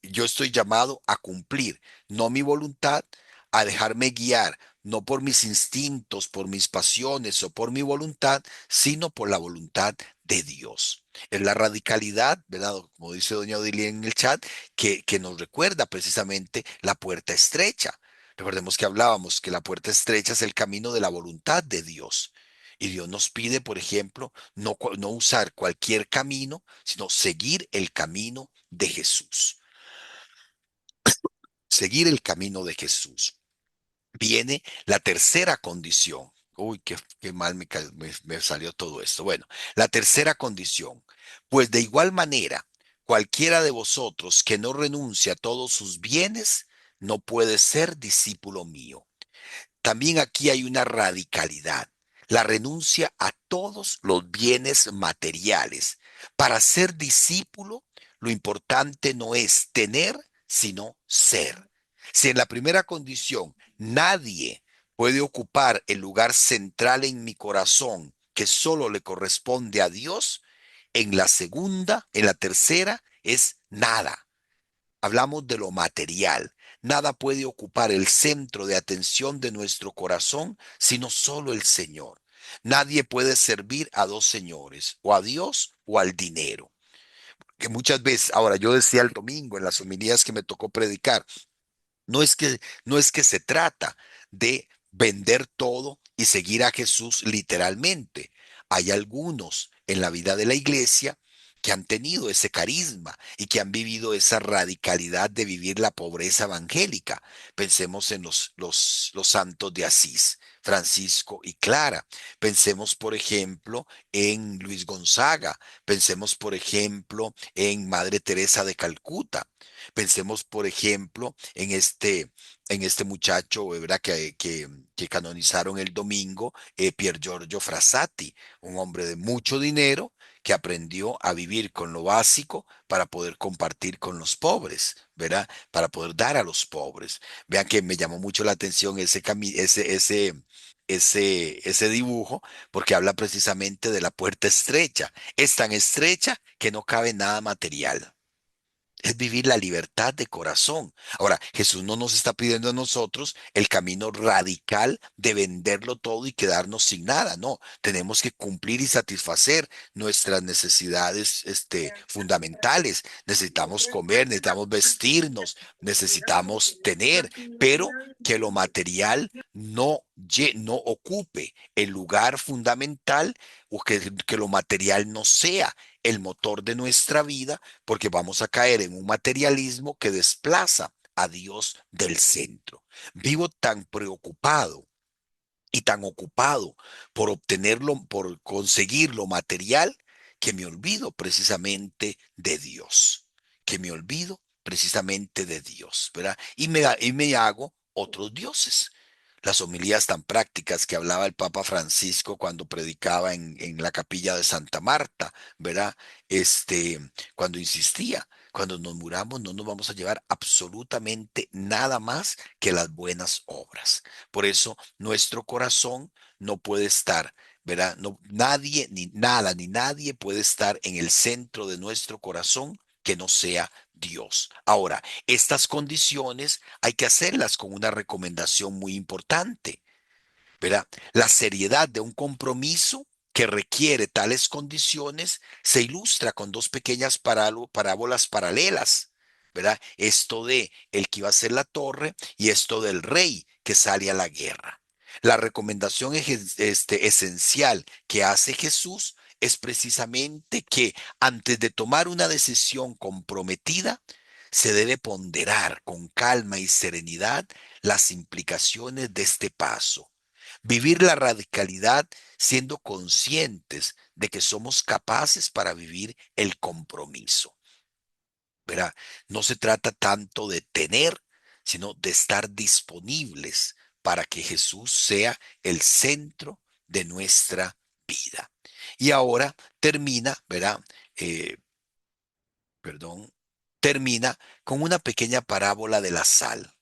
yo estoy llamado a cumplir, no mi voluntad, a dejarme guiar, no por mis instintos, por mis pasiones o por mi voluntad, sino por la voluntad de Dios. Es la radicalidad, ¿verdad? Como dice doña Odilia en el chat, que nos recuerda precisamente la puerta estrecha. Recordemos que hablábamos que la puerta estrecha es el camino de la voluntad de Dios. Y Dios nos pide, por ejemplo, no usar cualquier camino, sino seguir el camino de Jesús. Seguir el camino de Jesús. Viene la tercera condición. Uy, qué mal me salió todo esto. Bueno, la tercera condición. Pues de igual manera, cualquiera de vosotros que no renuncie a todos sus bienes, no puede ser discípulo mío. también aquí hay una radicalidad, la renuncia a todos los bienes materiales. Para ser discípulo, lo importante no es tener, sino ser. Si en la primera condición nadie puede ocupar el lugar central en mi corazón que solo le corresponde a Dios, en la segunda, en la tercera, es nada. Hablamos de lo material. Nada puede ocupar el centro de atención de nuestro corazón, sino solo el Señor. Nadie puede servir a dos señores, o a Dios o al dinero. Que muchas veces, ahora yo decía el domingo en las homilías que me tocó predicar, no es que se trata de vender todo y seguir a Jesús literalmente. Hay algunos en la vida de la iglesia que han tenido ese carisma y que han vivido esa radicalidad de vivir la pobreza evangélica. Pensemos en los santos de Asís, Francisco y Clara. Pensemos, por ejemplo, en Luis Gonzaga. Pensemos, por ejemplo, en Madre Teresa de Calcuta. Pensemos, por ejemplo, en este muchacho, ¿verdad? Que canonizaron el domingo, Pier Giorgio Frassati, un hombre de mucho dinero que aprendió a vivir con lo básico para poder compartir con los pobres, ¿verdad? Para poder dar a los pobres. Vean que me llamó mucho la atención ese dibujo, porque habla precisamente de la puerta estrecha. Es tan estrecha que no cabe nada material. Es vivir la libertad de corazón. Ahora, Jesús no nos está pidiendo a nosotros el camino radical de venderlo todo y quedarnos sin nada. No, tenemos que cumplir y satisfacer nuestras necesidades, fundamentales. Necesitamos comer, necesitamos vestirnos, necesitamos tener, pero que lo material no ocupe el lugar fundamental, o que lo material no sea el motor de nuestra vida, porque vamos a caer en un materialismo que desplaza a Dios del centro. Vivo tan preocupado y tan ocupado por obtenerlo, por conseguir lo material, que me olvido precisamente de Dios, que me olvido precisamente de Dios, ¿verdad? Y me hago otros dioses. Las homilías tan prácticas que hablaba el Papa Francisco cuando predicaba en la capilla de Santa Marta, ¿verdad? Cuando insistía, cuando nos muramos no nos vamos a llevar absolutamente nada más que las buenas obras. Por eso nuestro corazón no puede estar, ¿verdad? No, nadie, ni nada, ni nadie puede estar en el centro de nuestro corazón que no sea Dios. Ahora, estas condiciones hay que hacerlas con una recomendación muy importante, ¿verdad? La seriedad de un compromiso que requiere tales condiciones se ilustra con dos pequeñas parábolas paralelas, ¿verdad? Esto de el que iba a hacer la torre y esto del rey que sale a la guerra. La recomendación esencial que hace Jesús es precisamente que antes de tomar una decisión comprometida, se debe ponderar con calma y serenidad las implicaciones de este paso. Vivir la radicalidad siendo conscientes de que somos capaces para vivir el compromiso. ¿Verdad? No se trata tanto de tener, sino de estar disponibles para que Jesús sea el centro de nuestra vida. Y ahora termina, ¿verdad? Eh, perdón, termina con una pequeña parábola de la sal.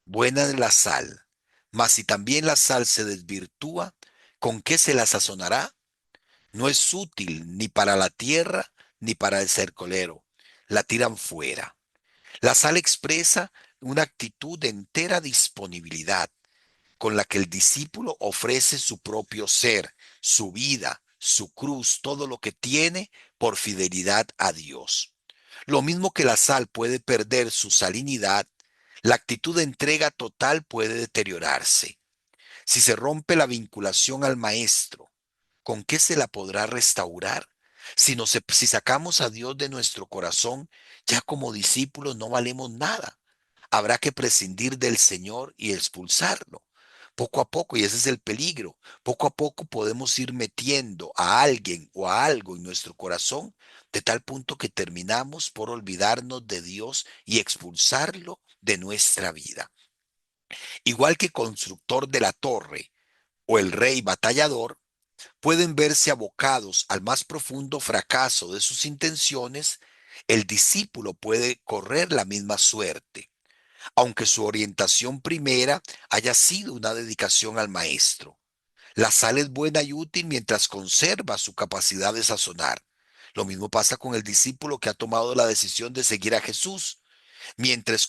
Buena es la sal, mas si también la sal se desvirtúa, ¿con qué se la sazonará? No es útil ni para la tierra ni para el cercolero. La tiran fuera. La sal expresa una actitud de entera disponibilidad con la que el discípulo ofrece su propio ser, su vida, su cruz, todo lo que tiene por fidelidad a Dios. Lo mismo que la sal puede perder su salinidad, la actitud de entrega total puede deteriorarse. Si se rompe la vinculación al maestro, ¿con qué se la podrá restaurar? Si sacamos a Dios de nuestro corazón, ya como discípulos no valemos nada. Habrá que prescindir del Señor y expulsarlo. Poco a poco, y ese es el peligro, poco a poco podemos ir metiendo a alguien o a algo en nuestro corazón, de tal punto que terminamos por olvidarnos de Dios y expulsarlo de nuestra vida. igual que constructor de la torre o el rey batallador, pueden verse abocados al más profundo fracaso de sus intenciones, el discípulo puede correr la misma suerte, aunque su orientación primera haya sido una dedicación al maestro. La sal es buena y útil mientras conserva su capacidad de sazonar. Lo mismo pasa con el discípulo que ha tomado la decisión de seguir a Jesús. Mientras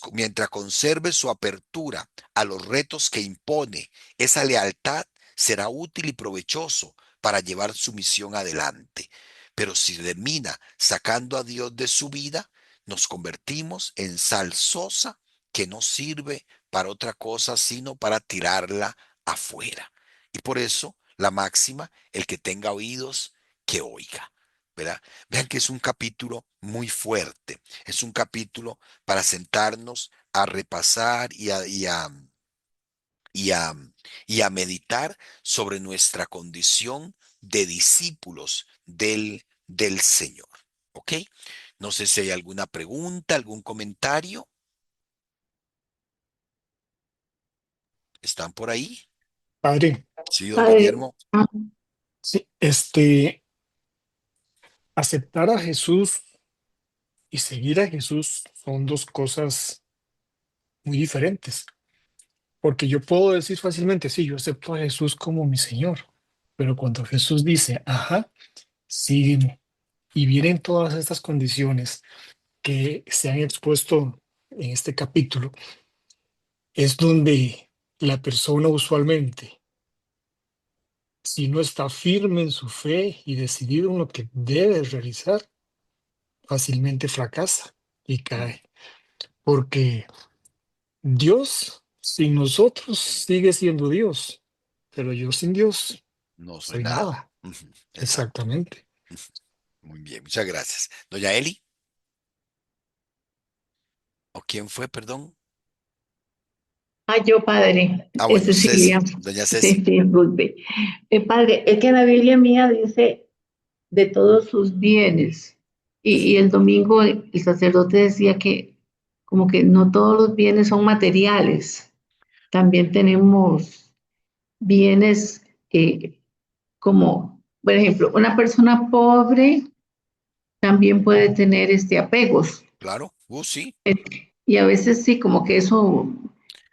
conserve su apertura a los retos que impone, esa lealtad será útil y provechoso para llevar su misión adelante. Pero si termina sacando a Dios de su vida, nos convertimos en sal sosa que no sirve para otra cosa sino para tirarla afuera. Y por eso la máxima, el que tenga oídos, que oiga. ¿Verdad? Vean que es un capítulo muy fuerte. Es un capítulo para sentarnos a repasar y a, y a meditar sobre nuestra condición de discípulos del Señor. ¿Ok? No sé si hay alguna pregunta, algún comentario. ¿Están por ahí? Padre, Sí, don Padre, Guillermo. sí, aceptar a Jesús y seguir a Jesús son dos cosas muy diferentes. Porque yo puedo decir fácilmente, sí, yo acepto a Jesús como mi Señor. Pero cuando Jesús dice, ajá, sígueme, y vienen todas estas condiciones que se han expuesto en este capítulo, es donde la persona usualmente, si no está firme en su fe y decidido en lo que debe realizar, fácilmente fracasa y Mm, cae. Porque Dios sin nosotros sigue siendo Dios, pero yo sin Dios no soy soy nada. nada. Ujú, exacto. Exactamente. Ujú. Muy bien, muchas gracias. Doña Eli, ¿o quién fue, perdón? yo, padre, Ah, es bueno, Ceci, Cecilia. doña Sí, Ceci. sí, disculpe. Padre, es que la Biblia mía dice de todos sus bienes. Y el domingo el sacerdote decía que como que no todos los bienes son materiales. También tenemos bienes como, por ejemplo, una persona pobre también puede tener apegos. Claro, sí, Y a veces sí, como que eso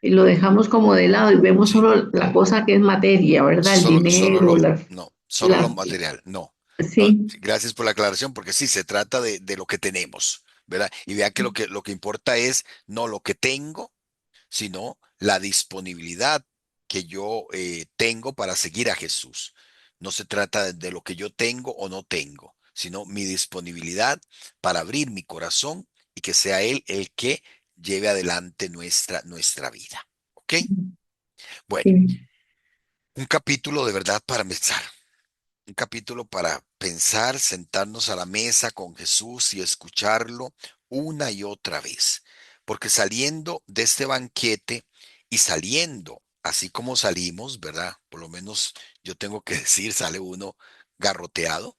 lo dejamos como de lado y vemos sí. solo la cosa que es materia, ¿verdad? El dinero, No, solo lo las, material, no. No, sí, sí, gracias por la aclaración, porque sí, se trata de lo que tenemos, ¿verdad? Y vean que lo que importa es no lo que tengo, sino la disponibilidad que yo tengo para seguir a Jesús. No se trata de lo que yo tengo o no tengo, sino mi disponibilidad para abrir mi corazón y que sea Él el que lleve adelante nuestra vida. ¿Ok? Bueno, sí. un capítulo de verdad para pensar. Un capítulo para pensar, sentarnos a la mesa con Jesús y escucharlo una y otra vez. Porque saliendo de este banquete y saliendo así como salimos, ¿verdad? Por lo menos yo tengo que decir, sale uno garroteado,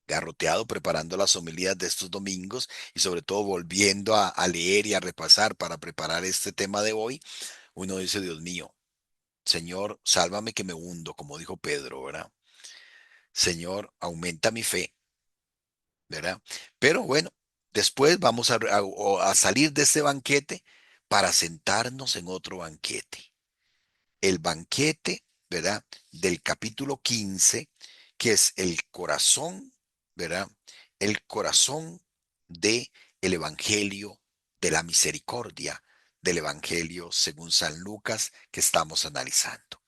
garroteado preparando las homilías de estos domingos y sobre todo volviendo a leer y a repasar para preparar este tema de hoy. Uno dice, Dios mío, Señor, sálvame que me hundo, como dijo Pedro, ¿verdad? Señor, aumenta mi fe, ¿verdad? Pero bueno, después vamos a salir de este banquete para sentarnos en otro banquete. El banquete, ¿verdad? Del capítulo 15, que es el corazón, ¿verdad? El corazón de el Evangelio de la misericordia, del Evangelio según San Lucas que estamos analizando.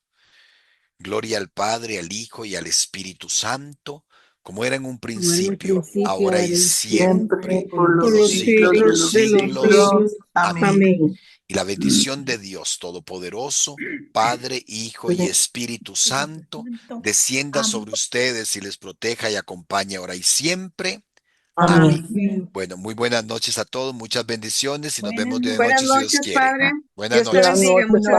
Gloria al Padre, al Hijo y al Espíritu Santo, como era en un como en el principio, principio, ahora y ahora y Siempre siempre, siempre, por por los por los los siglos siglos de de los siglos los de los siglos. siglos. siglos. Amén. Amén. Amén. Y la bendición de Dios Todopoderoso, Padre, Hijo y Espíritu Espíritu Santo, Santo. descienda Amén. sobre ustedes y les proteja y acompañe ahora y siempre. Amén. Amén. Amén. Bueno, muy buenas noches a todos, muchas bendiciones y nos Buenas vemos de noches. Buenas noche si Dios noches, quiere. Padre. Buenas Dios te noches. bendiga. Muchas